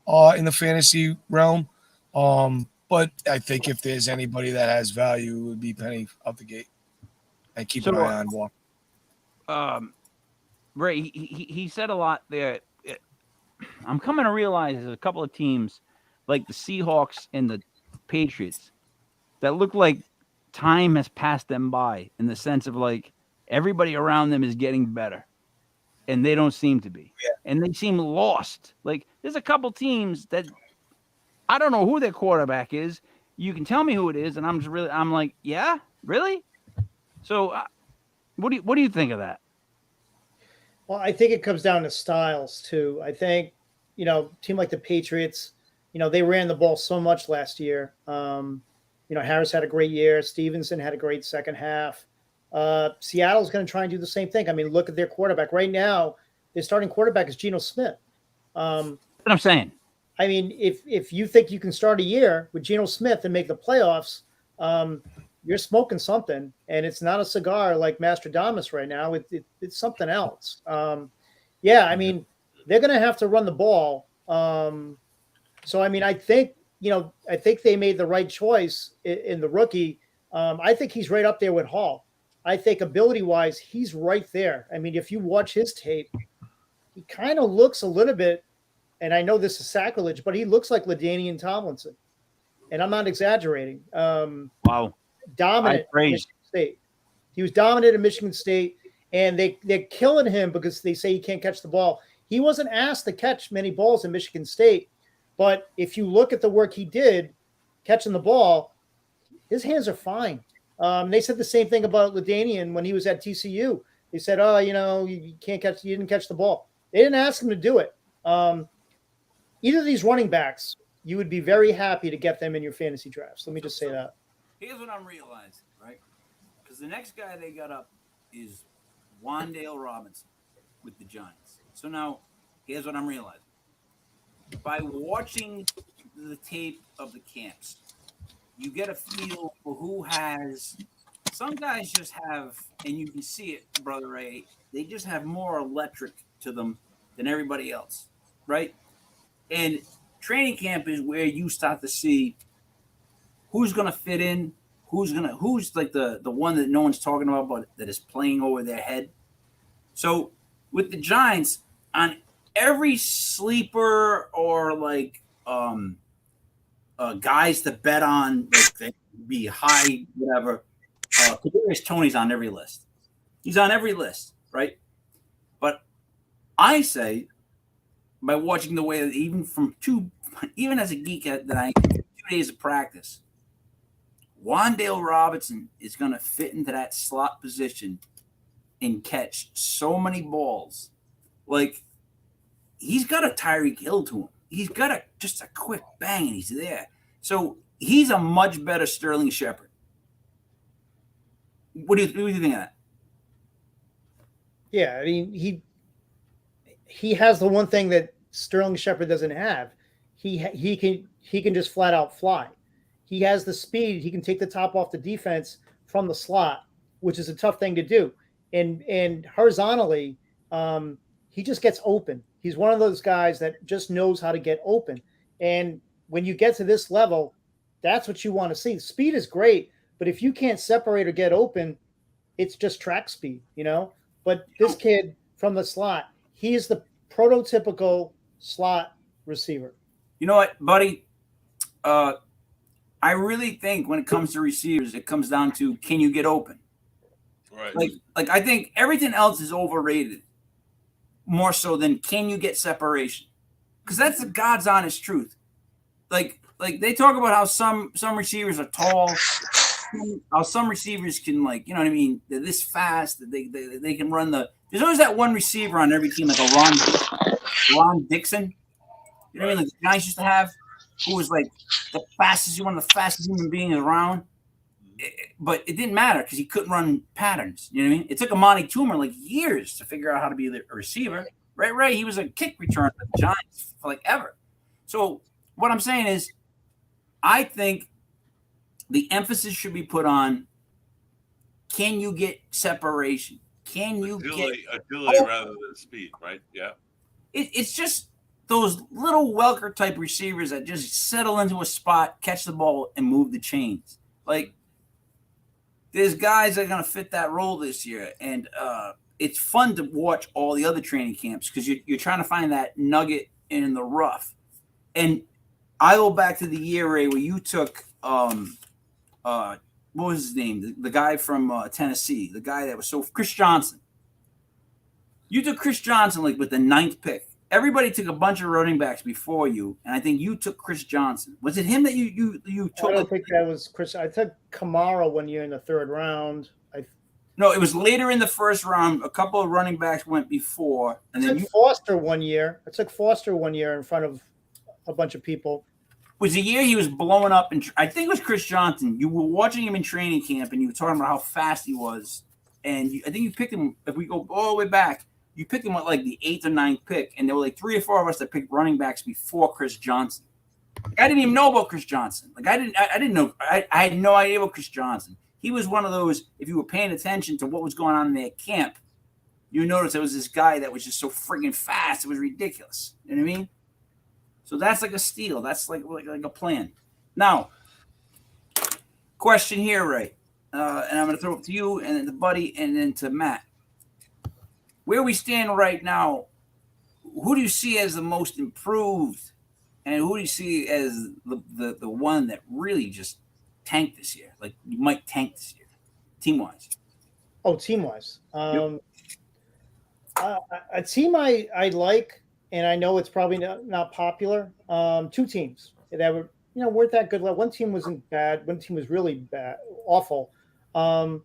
in the fantasy realm. But I think if there's anybody that has value, it would be Penny out the gate. And keep an eye on Walker. Ray, he said a lot there. I'm coming to realize there's a couple of teams like the Seahawks and the Patriots that look like time has passed them by in the sense of like everybody around them is getting better and they don't seem to be. Yeah. And they seem lost. Like there's a couple teams that I don't know who their quarterback is. You can tell me who it is, and I'm like, yeah, really? So what do you think of that? Well, I think it comes down to styles too. I think, team like the Patriots, they ran the ball so much last year. Harris had a great year. Stevenson had a great second half. Seattle's going to try and do the same thing. I mean, look at their quarterback right now. Their starting quarterback is Geno Smith. That's what I'm saying. I mean, if you think you can start a year with Geno Smith and make the playoffs, you're smoking something, and it's not a cigar like Mastradamus right now. It's something else. I mean, they're going to have to run the ball. So, I mean, I think they made the right choice in the rookie. I think he's right up there with Hall. I think ability-wise, he's right there. I mean, if you watch his tape, he kind of looks a little bit, and I know this is sacrilege, but he looks like LaDainian Tomlinson. And I'm not exaggerating. Wow. Dominant at Michigan State. He was dominant at Michigan State, and they're killing him because they say he can't catch the ball. He wasn't asked to catch many balls in Michigan State, but if you look at the work he did catching the ball, his hands are fine. They said the same thing about LaDainian when he was at TCU. They said, you didn't catch the ball. They didn't ask him to do it. Either of these running backs, you would be very happy to get them in your fantasy drafts. Let me just say that. Here's what I'm realizing, right? Because the next guy they got up is Wan'Dale Robinson with the Giants. So now, here's what I'm realizing. By watching the tape of the camps, you get a feel for who has – some guys just have – and you can see it, Brother Ray. They just have more electric to them than everybody else, right? And training camp is where you start to see who's going to fit in, who's like the one that no one's talking about, but that is playing over their head. So with the Giants, on every sleeper or like guys to bet on, like they be high, whatever. Kadarius Toney's on every list. He's on every list, right? But I say, by watching the way that even as a geek that I 2 days of practice, Wan'Dale Robinson is going to fit into that slot position and catch so many balls. Like, he's got a Tyreek Hill to him. He's got just a quick bang and he's there. So he's a much better Sterling Shepard. What do you think of that? Yeah, I mean he has the one thing that Sterling Shepard doesn't have. He can just flat out fly. He has the speed. He can take the top off the defense from the slot, which is a tough thing to do. And horizontally, he just gets open. He's one of those guys that just knows how to get open. And when you get to this level, that's what you want to see. Speed is great, but if you can't separate or get open, it's just track speed, you know? But this kid from the slot, he is the prototypical slot receiver. You know what, buddy? I really think when it comes to receivers, it comes down to, can you get open? Right. Like I think everything else is overrated more so than can you get separation? Because that's the God's honest truth. Like they talk about how some receivers are tall, how some receivers can, like, you know what I mean, they're this fast that they can run there's always that one receiver on every team, like a Ron Dixon. You know what I mean? Like the guys used to have, who was like one of the fastest human beings around. But it didn't matter because he couldn't run patterns. You know what I mean? It took Amani Toomer like years to figure out how to be a receiver. Right. He was a kick returner for the Giants for like ever. So what I'm saying is, I think the emphasis should be put on, can you get separation? Can you agility rather than speed, right? Yeah. It's just those little Welker type receivers that just settle into a spot, catch the ball, and move the chains. Like, there's guys that are going to fit that role this year, and it's fun to watch all the other training camps because you're trying to find that nugget in the rough. And I go back to the year, Ray, where you took what was his name? The guy from Tennessee, the guy that was Chris Johnson. You took Chris Johnson like with the 9th pick. Everybody took a bunch of running backs before you, and I think you took Chris Johnson. Was it him that you took? I don't think that was Chris. I took Kamara 1 year in the 3rd round. No, it was later in the 1st round. A couple of running backs went before, and then Foster 1 year. I took Foster 1 year in front of a bunch of people. Was the year he was blowing up, and I think it was Chris Johnson. You were watching him in training camp, and you were talking about how fast he was, and I think you picked him. If we go all the way back, you picked him at like the 8th or 9th pick, and there were like 3 or 4 of us that picked running backs before Chris Johnson. Like, I didn't even know about Chris Johnson. Like I didn't know. I had no idea about Chris Johnson. He was one of those, if you were paying attention to what was going on in their camp, you notice there was this guy that was just so freaking fast. It was ridiculous. You know what I mean? So that's like a steal. That's like a plan. Now, question here, Ray, and I'm going to throw it to you and then to Buddy and then to Matt. Where we stand right now, who do you see as the most improved, and who do you see as the one that really just tanked this year? Like, you might tank this year, team-wise. Oh, team-wise. A team I like, and I know it's probably not popular, 2 teams that were, weren't that good. One team wasn't bad. One team was really bad, awful. The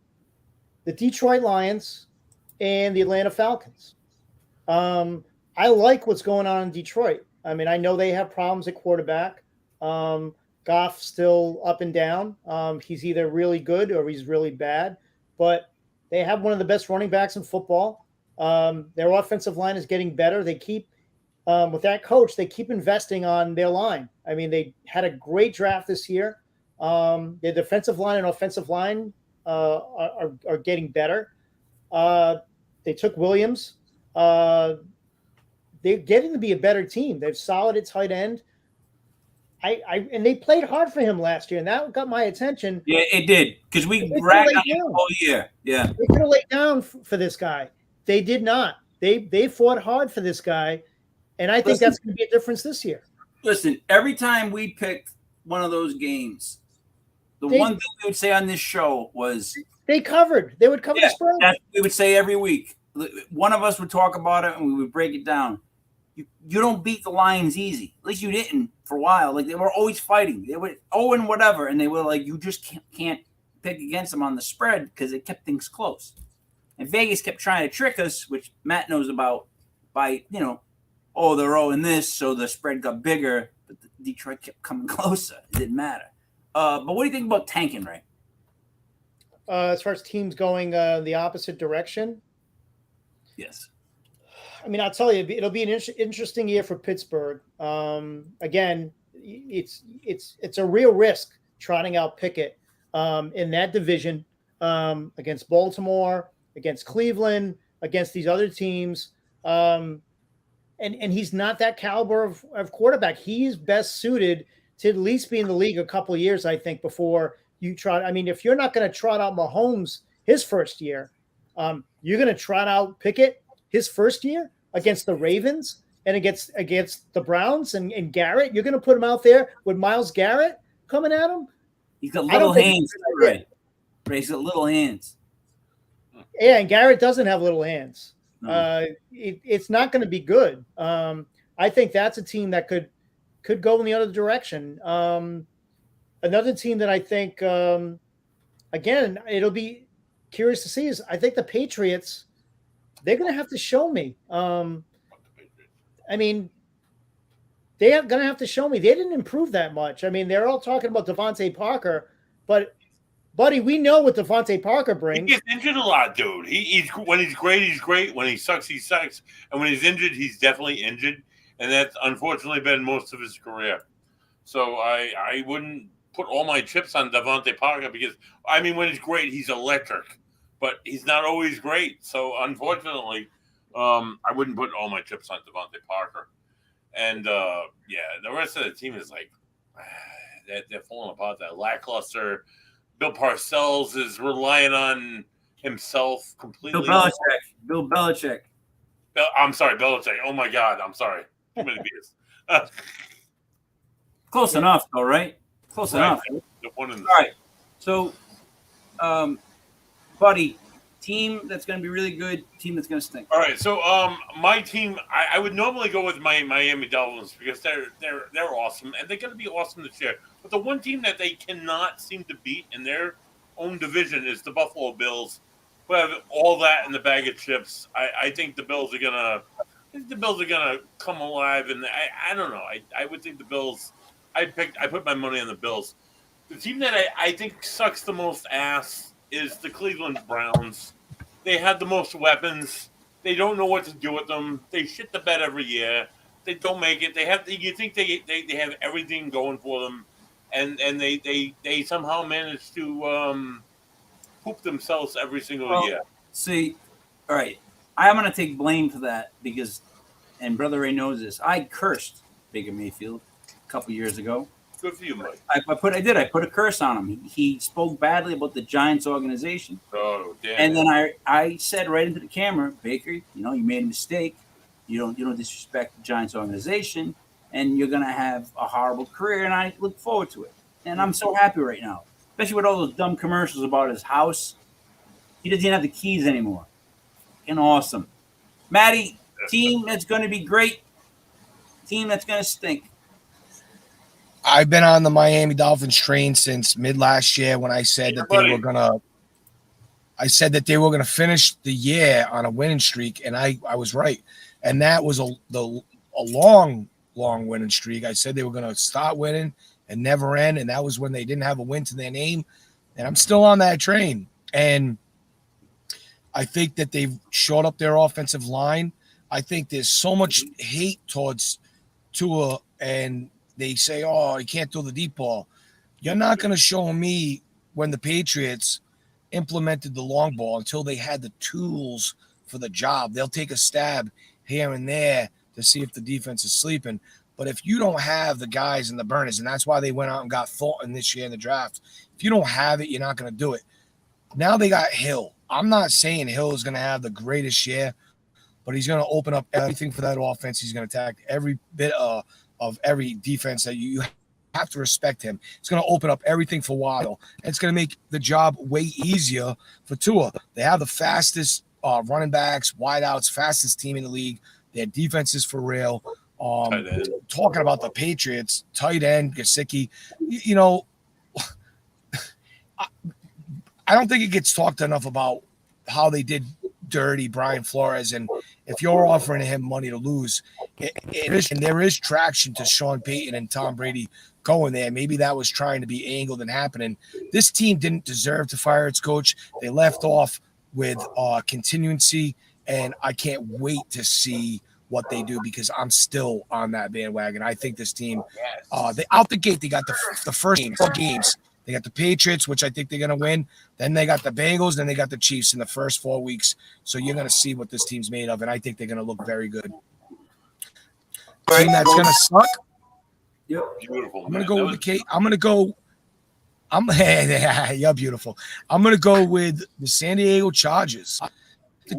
Detroit Lions and the Atlanta Falcons. I like what's going on in Detroit. I mean, I know they have problems at quarterback. Goff's still up and down. He's either really good or he's really bad, but they have one of the best running backs in football. Their offensive line is getting better. They keep, with that coach, they keep investing on their line. I mean, they had a great draft this year. Their defensive line and offensive line are getting better. They took Williams. they're getting to be a better team. They're solid at tight end. And they played hard for him last year, and that got my attention. Yeah, it did because we They ragged could've on laid him down. all year. Yeah, They could have laid down for this guy. They did not. They fought hard for this guy, and I think that's going to be a difference this year. listen. Every time we picked one of those games, the They- one thing we would say on this show was They covered. They would cover the spread. that's what we would say every week. One of us would talk about it and we would break it down. You don't beat the Lions easy. At least you didn't for a while. Like they were always fighting. They were and whatever, and they were like, you just can't pick against them on the spread because it kept things close. And Vegas kept trying to trick us, which Matt knows about, by they're 0-0 this, so the spread got bigger, but Detroit kept coming closer. It didn't matter. But what do you think about tanking, Ray? As far as teams going the opposite direction, Yes. I mean, I'll tell you, it'll be an interesting year for Pittsburgh. Again, it's a real risk trotting out Pickett in that division against Baltimore, against Cleveland, against these other teams. And he's not that caliber of quarterback. He's best suited to at least be in the league a couple of years, I think, before you trot. I mean, if you're not going to trot out Mahomes his first year, you're going to trot out Pickett his first year against the Ravens and against the Browns and Garrett. You're going to put him out there with Myles Garrett coming at him. He's got little hands, Ray. He's got little hands. Yeah, and Garrett doesn't have little hands. No. It's not going to be good. I think that's a team that could go in the other direction. Another team that I think, again, it'll be curious to see is I think the Patriots, they're going to have to show me. I mean, they are going to have to show me. They didn't improve that much. I mean, they're all talking about Devontae Parker, but buddy, we know what Devontae Parker brings. He gets injured a lot, dude. He's when he's great, he's great. When he sucks, and when he's injured, he's definitely injured. And that's unfortunately been most of his career. So I wouldn't put all my chips on Devontae Parker because, I mean, when he's great, he's electric. But he's not always great. So, unfortunately, I wouldn't put all my chips on Devontae Parker. And, the rest of the team is like, they're falling apart. They're lackluster. Bill Parcells is relying on himself completely. Bill Belichick. I'm sorry, Belichick. Oh, my God. I'm sorry. Too many beers. Close enough, though, right? Close enough. All right. So, buddy, team that's going to be really good, team that's going to stink. All right. So, my team, I would normally go with my Miami Dolphins because they're awesome and they're going to be awesome this year. But the one team that they cannot seem to beat in their own division is the Buffalo Bills, who have all that in the bag of chips. I think the Bills are gonna. Come alive, and I don't know. I would think the Bills. I put my money on the Bills. The team that I think sucks the most ass is the Cleveland Browns. They have the most weapons. They don't know what to do with them. They shit the bed every year. They don't make it. You think they have everything going for them, and they somehow manage to poop themselves every single year. See, all right. I'm going to take blame for that because, and Brother Ray knows this, I cursed Baker Mayfield a couple years ago. Good for you, Mike. I put a curse on him. He spoke badly about the Giants organization. Oh, damn. And then I said right into the camera, Baker, you made a mistake. You don't disrespect the Giants organization, and you're going to have a horrible career, and I look forward to it. And I'm so happy right now, especially with all those dumb commercials about his house. He doesn't even have the keys anymore. And awesome. Maddie, team that's going to be great, team that's going to stink. I've been on the Miami Dolphins train since mid last year when I said that they were gonna finish the year on a winning streak, and I was right. And that was a long winning streak. I said they were gonna start winning and never end, and that was when they didn't have a win to their name. And I'm still on that train. And I think that they've shored up their offensive line. I think there's so much hate towards Tua, and they say, oh, he can't throw the deep ball. You're not going to show me when the Patriots implemented the long ball until they had the tools for the job. They'll take a stab here and there to see if the defense is sleeping. But if you don't have the guys and the burners, and that's why they went out and got Thornton this year in the draft, if you don't have it, you're not going to do it. Now they got Hill. I'm not saying Hill is going to have the greatest year, but he's going to open up everything for that offense. He's going to attack every bit of every defense that you have to respect him. It's going to open up everything for Waddle. And it's going to make the job way easier for Tua. They have the fastest running backs, wideouts, fastest team in the league. Their defense is for real. Talking about the Patriots, tight end, Gesicki, you know, I don't think it gets talked enough about how they did dirty Brian Flores. And if you're offering him money to lose, and there is traction to Sean Payton and Tom Brady going there. Maybe that was trying to be angled and happening. This team didn't deserve to fire its coach. They left off with continuancy, and I can't wait to see what they do because I'm still on that bandwagon. I think this team, they out the gate, they got the first games. They got the Patriots, which I think they're going to win. Then they got the Bengals. Then they got the Chiefs in the first 4 weeks. So you're going to see what this team's made of, and I think they're going to look very good. Team that's going to suck. Yep. Beautiful. I'm going to go with the Kate. I'm going to go. You're beautiful. I'm going to go with the San Diego Chargers. The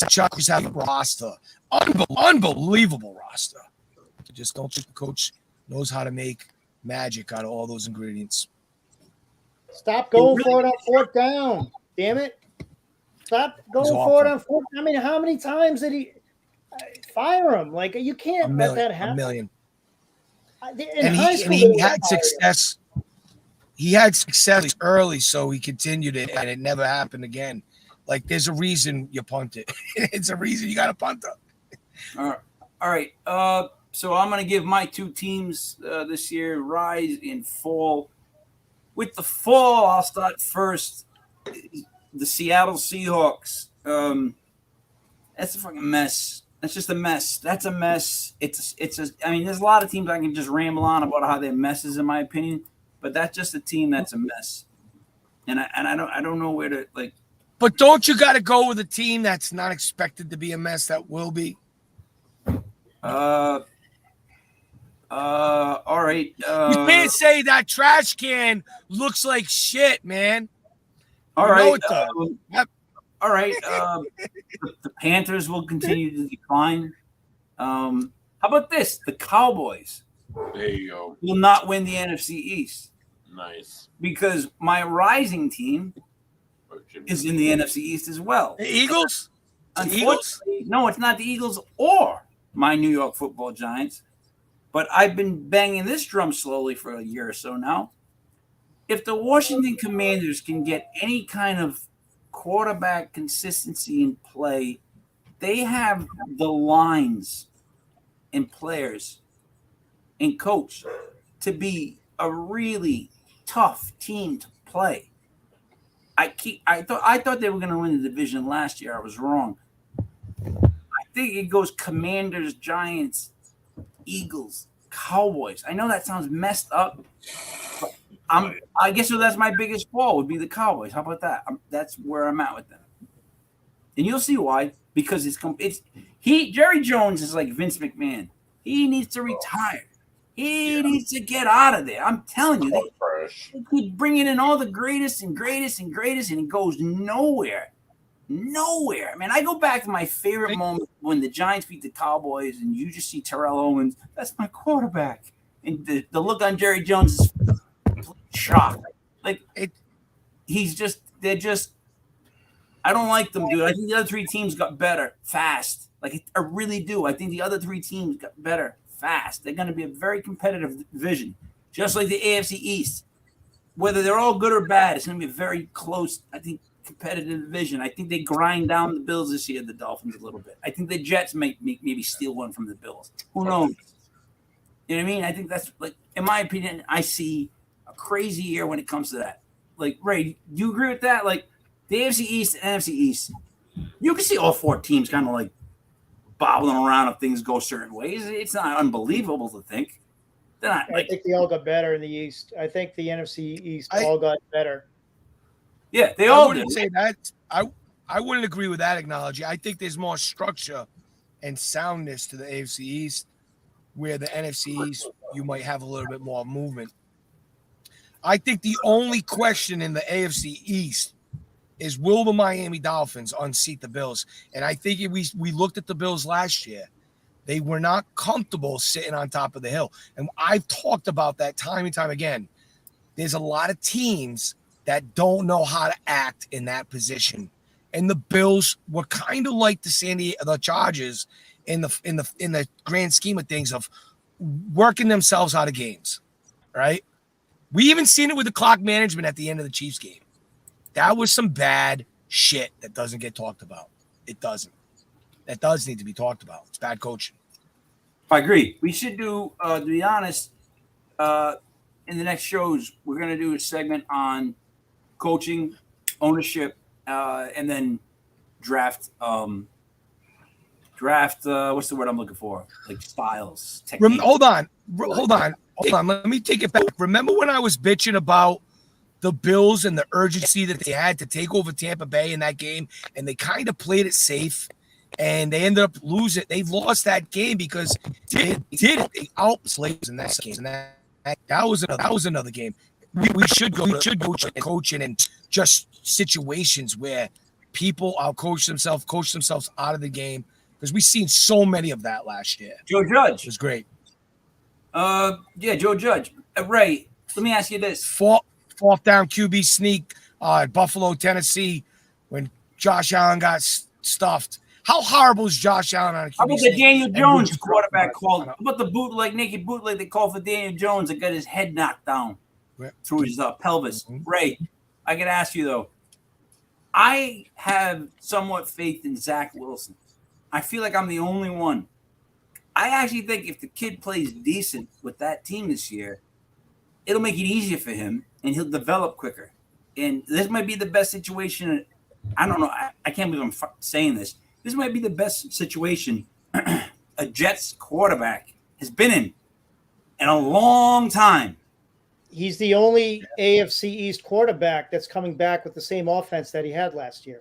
Chargers have a roster, unbelievable roster. I just don't think the coach knows how to make magic out of all those ingredients. Stop going for it on fourth down. Damn it. Stop going for it on fourth. I mean, how many times did he fire him? Like, you can't let that happen. A million. In high school, he had success. He had success early, so he continued it, and it never happened again. Like, there's a reason you punt it. It's a reason you got to punt it. All right. So I'm going to give my two teams this year rise and fall. With the fall, I'll start first. The Seattle Seahawks. That's a fucking mess. That's just a mess. That's a mess. I mean, there's a lot of teams I can just ramble on about how they're messes, in my opinion. But that's just a team that's a mess. And I don't know where to like. But don't you got to go with a team that's not expected to be a mess that will be? All right. You can't say that trash can looks like shit, man. All right. Yep. All right. The Panthers will continue to decline. How about this? The Cowboys. There you go. Will not win the NFC East. Nice. Because my rising team is in the NFC East as well. The Eagles? Unfortunately, no, it's not the Eagles or my New York Football Giants. But I've been banging this drum slowly for a year or so now. If the Washington Commanders can get any kind of quarterback consistency in play, they have the lines and players and coach to be a really tough team to play. I thought they were going to win the division last year. I was wrong. I think it goes Commanders, Giants, Eagles, Cowboys. I know that sounds messed up, but I guess that's my biggest fall would be the Cowboys. How about that? That's where I'm at with them, and you'll see why. Because Jerry Jones is like Vince McMahon. He needs to retire. He needs to get out of there. I'm telling you, they keep bringing in all the greatest and greatest and greatest, and it goes nowhere. Nowhere. Man, I go back to my favorite moment when the Giants beat the Cowboys and you just see Terrell Owens. That's my quarterback. And the look on Jerry Jones is shock. Like, they're just, I don't like them, dude. I think the other three teams got better fast. Like, I really do. I think the other three teams got better fast. They're going to be a very competitive division, just like the AFC East. Whether they're all good or bad, it's going to be a very close, I think, competitive division. I think they grind down the Bills this year, the Dolphins, a little bit. I think the Jets maybe steal one from the Bills. Who knows? You know what I mean? I think that's, like, in my opinion, I see a crazy year when it comes to that. Like, Ray, do you agree with that? Like, the AFC East and NFC East, you can see all four teams kind of like bobbling around if things go certain ways. It's not unbelievable to think. They're not, I think they all got better in the East. I think the NFC East all got better. Yeah, they all wouldn't say that. I wouldn't agree with that analogy. I think there's more structure and soundness to the AFC East, where the NFC East, you might have a little bit more movement. I think the only question in the AFC East is, will the Miami Dolphins unseat the Bills? And I think we looked at the Bills last year. They were not comfortable sitting on top of the hill. And I've talked about that time and time again. There's a lot of teams that don't know how to act in that position. And the Bills were kind of like the Chargers in the grand scheme of things, of working themselves out of games, right? We even seen it with the clock management at the end of the Chiefs game. That was some bad shit that doesn't get talked about. It doesn't. That does need to be talked about. It's bad coaching. I agree. We should do, to be honest, in the next shows, we're going to do a segment on coaching, ownership, and then draft. What's the word I'm looking for? Like styles, technique. Hold on. Let me take it back. Remember when I was bitching about the Bills and the urgency that they had to take over Tampa Bay in that game, and they kind of played it safe, and they ended up losing. They lost that game because they outplayed in that game, and that was another game. We should go coaching and just situations where people coach themselves out of the game, because we've seen so many of that last year. Joe Judge It was great. Joe Judge. Ray, let me ask you this. Fourth down QB sneak at Buffalo, Tennessee, when Josh Allen got stuffed. How horrible is Josh Allen on a QB How about sneak? the Daniel And Jones quarterback called? How about the naked bootleg they called for Daniel Jones that got his head knocked down through his pelvis? Mm-hmm. Ray, I got to ask you, though. I have somewhat faith in Zach Wilson. I feel like I'm the only one. I actually think if the kid plays decent with that team this year, it'll make it easier for him, and he'll develop quicker. And this might be the best situation. I don't know. I can't believe I'm saying this. This might be the best situation a Jets quarterback has been in a long time. He's the only AFC East quarterback that's coming back with the same offense that he had last year.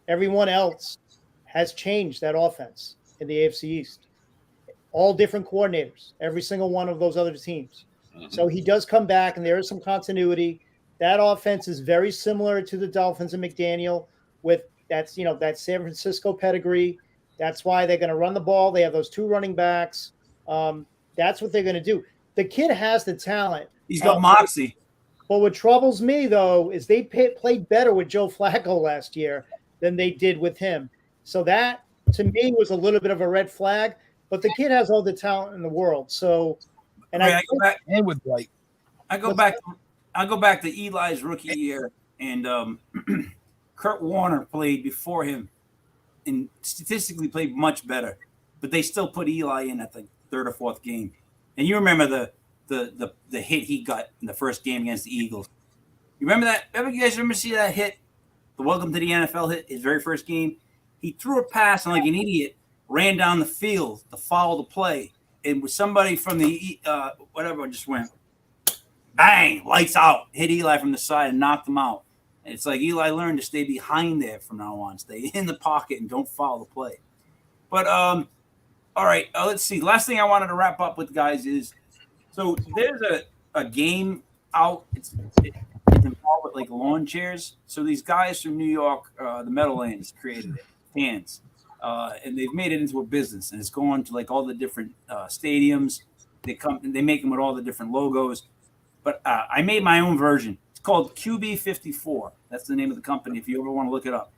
Everyone else has changed that offense in the AFC East. All different coordinators, every single one of those other teams. Mm-hmm. So he does come back, and there is some continuity. That offense is very similar to the Dolphins and McDaniel, with that San Francisco pedigree. That's why they're going to run the ball. They have those two running backs. That's what they're going to do. The kid has the talent. He's got moxie. But what troubles me, though, is they played better with Joe Flacco last year than they did with him. So that, to me, was a little bit of a red flag. But the kid has all the talent in the world. So, and I go back and with White. I go back to Eli's rookie year, and Kurt Warner played before him, and statistically played much better. But they still put Eli in at the third or fourth game. And you remember the hit he got in the first game against the Eagles. You remember that? You guys remember see that hit? The welcome to the NFL hit, his very first game. He threw a pass and like an idiot ran down the field to follow the play. And with somebody from the whatever just went, bang, lights out, hit Eli from the side and knocked him out. And it's like Eli learned to stay behind there from now on. Stay in the pocket and don't follow the play. But all right, let's see. Last thing I wanted to wrap up with, guys, is so there's a game out. It's involved with like lawn chairs. So these guys from New York, the Meadowlands, created it, fans, and they've made it into a business, and it's going to like all the different stadiums. They make them with all the different logos. But I made my own version. It's called QB54. That's the name of the company. If you ever want to look it up.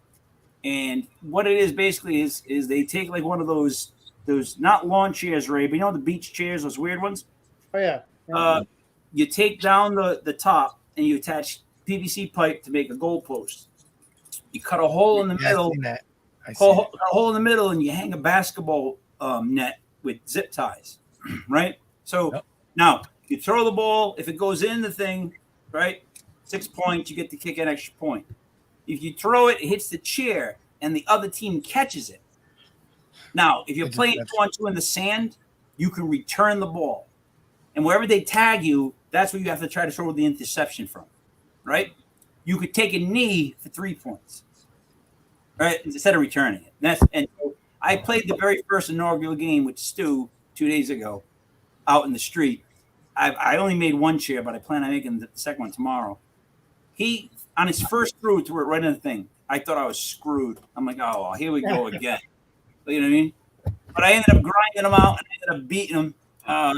And what it is basically is they take like one of those not lawn chairs, Ray, but you know the beach chairs, those weird ones? Oh, yeah. You take down the top and you attach PVC pipe to make a goalpost. You cut a hole in the middle. A hole in the middle, and you hang a basketball net with zip ties, right? So now you throw the ball. If it goes in the thing, right, 6 points, you get to kick an extra point. If you throw it, it hits the chair, and the other team catches it. Now, if you're playing 2-on-2 in the sand, you can return the ball. And wherever they tag you, that's where you have to try to throw the interception from, right? You could take a knee for 3 points, right, instead of returning it. And so I played the very first inaugural game with Stu 2 days ago out in the street. I only made one chair, but I plan on making the second one tomorrow. He, on his first throw, threw it right in the thing. I thought I was screwed. I'm like, oh, well, here we go again. You know what I mean? But I ended up grinding him out and I ended up beating him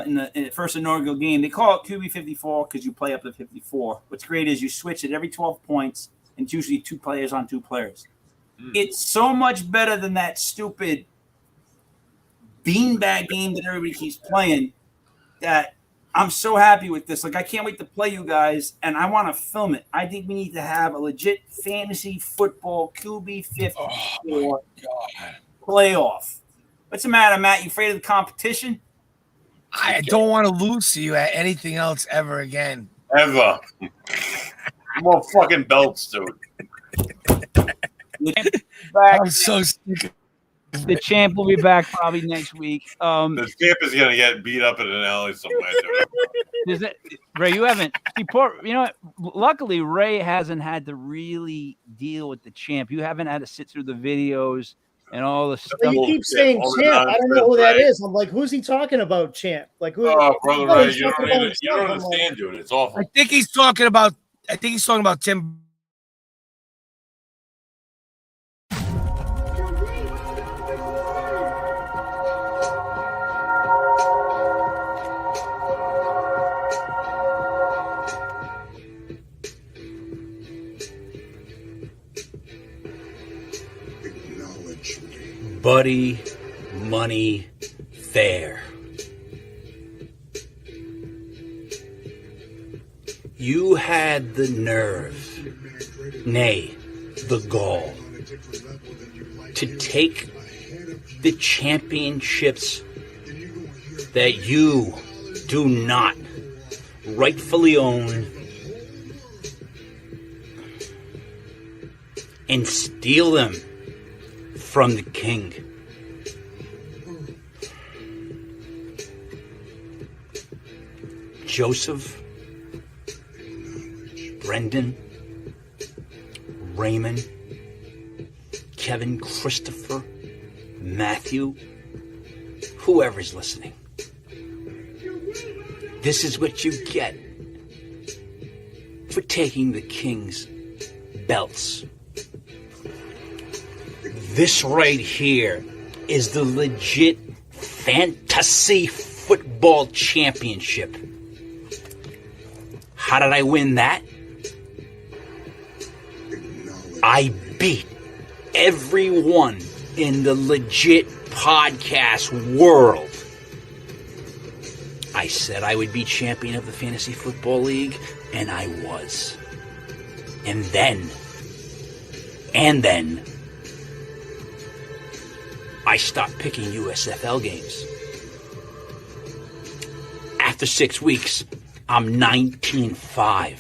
in the first inaugural game. They call it QB 54 because you play up to 54. What's great is you switch it every 12 points, and it's usually 2 players on 2 players. It's so much better than that stupid beanbag game that everybody keeps playing that I'm so happy with this. Like, I can't wait to play you guys, and I want to film it. I think we need to have a legit fantasy football QB 54 playoff. What's the matter, Matt? You afraid of the competition? I don't want to lose to you at anything else ever again. Ever. More fucking belts, dude. I'm so sick. The champ will be back probably next week. The champ is gonna get beat up in an alley somewhere. Dude. Ray, you haven't. You know what? Luckily, Ray hasn't had to really deal with the champ. You haven't had to sit through the videos and all the stuff. You keep saying champ. I don't know who that is. I'm like, who's he talking about, champ? Like, who? Oh, brother Ray, you don't understand, dude. It's awful. I think he's talking about Tim. Buddy Money Thayer. You had the nerve, nay, the gall, to take the championships that you do not rightfully own and steal them from the king. Joseph, Brendan, Raymond, Kevin, Christopher, Matthew, whoever's listening. This is what you get for taking the king's belts. This right here is the legit fantasy football championship. How did I win that? I beat everyone in the legit podcast world. I said I would be champion of the Fantasy Football League, and I was. And then, I stopped picking USFL games. After 6 weeks, I'm 19-5.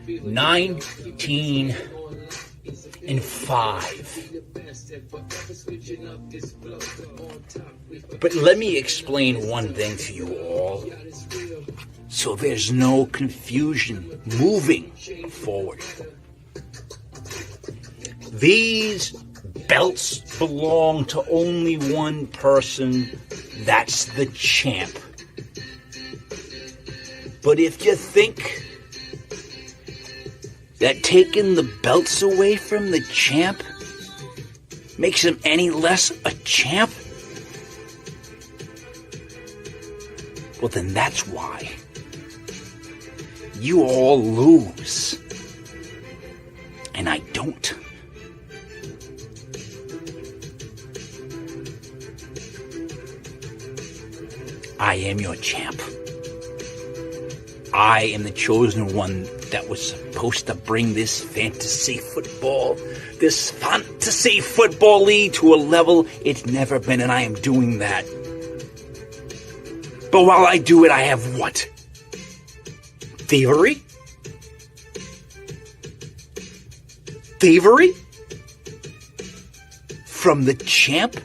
19-5. But let me explain one thing to you all, so there's no confusion moving forward. These belts belong to only one person, that's the champ. But if you think that taking the belts away from the champ makes him any less a champ, well then that's why you all lose. And I don't. I am your champ. I am the chosen one that was supposed to bring this fantasy football league to a level it's never been, and I am doing that. But while I do it, I have what? Thievery? Thievery? From the champ?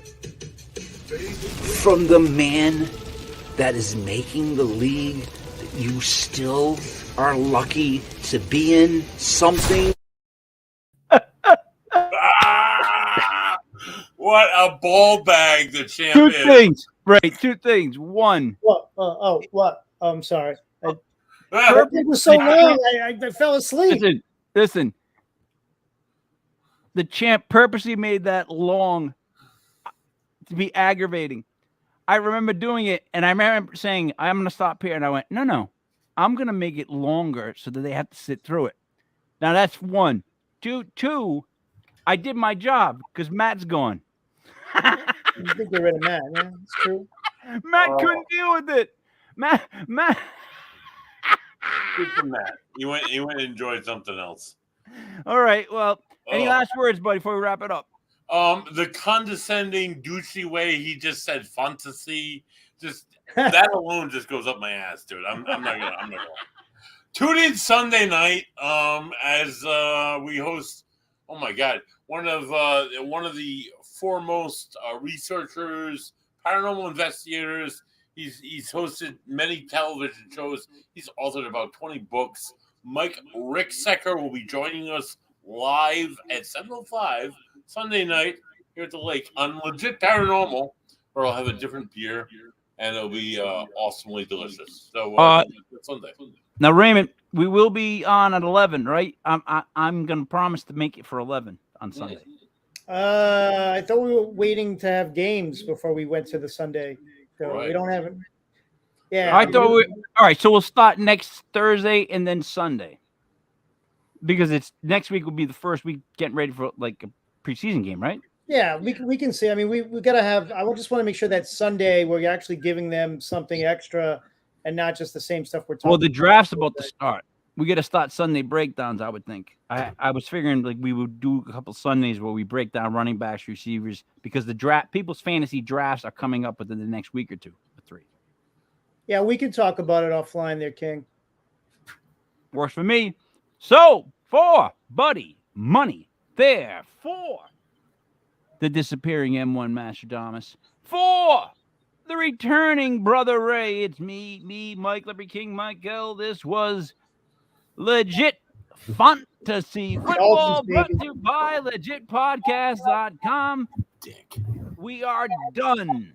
From the man that is making the league that you still are lucky to be in something? What a ball bag the champ Two is. things, right? Two things. One, What? What? I'm sorry. Ah, It was so long. I fell asleep. listen. The champ purposely made that long to be aggravating. I remember doing it, and I remember saying, "I'm going to stop here," and I went, "No, I'm going to make it longer so that they have to sit through it." Now that's one. Two. I did my job because Matt's gone. You think get rid of Matt? Yeah, it's true. Matt couldn't deal with it. Matt. Good for Matt. He went and enjoyed something else. All right. Well, any Oh. last words, buddy, before we wrap it up? The condescending, douchey way he just said fantasy, just that alone just goes up my ass, dude. I'm not gonna. Tune in Sunday night, as we host. Oh my God, one of the foremost researchers, paranormal investigators. He's hosted many television shows. He's authored about 20 books. Mike Ricksecker will be joining us live at 7:05 Sunday night here at the lake on Legit Paranormal, where I'll have a different beer and it'll be awesomely delicious. So Sunday. Now, Raymond, we will be on at 11, right? I'm gonna promise to make it for 11 on Sunday. I thought we were waiting to have games before we went to the Sunday. So Right. we don't have it. Yeah. I thought all right. So we'll start next Thursday and then Sunday, because it's next week will be the first week getting ready for like a preseason game, right? Yeah, we can see. I mean, we got to have. I just want to make sure that Sunday we're actually giving them something extra, and not just the same stuff we're talking. Well, the draft's about to start. We got to start Sunday breakdowns, I would think. I was figuring like we would do a couple Sundays where we break down running backs, receivers, because the draft, people's fantasy drafts are coming up within the next week or two, or three. Yeah, we can talk about it offline there, King. Works for me. So for Buddy Money, there for the disappearing M1 Mastradamus, for the returning Brother Ray, it's me, Mike Liberty King, Michael. This was Legit Fantasy Football, brought to you by LegitPodcast.com. We are done.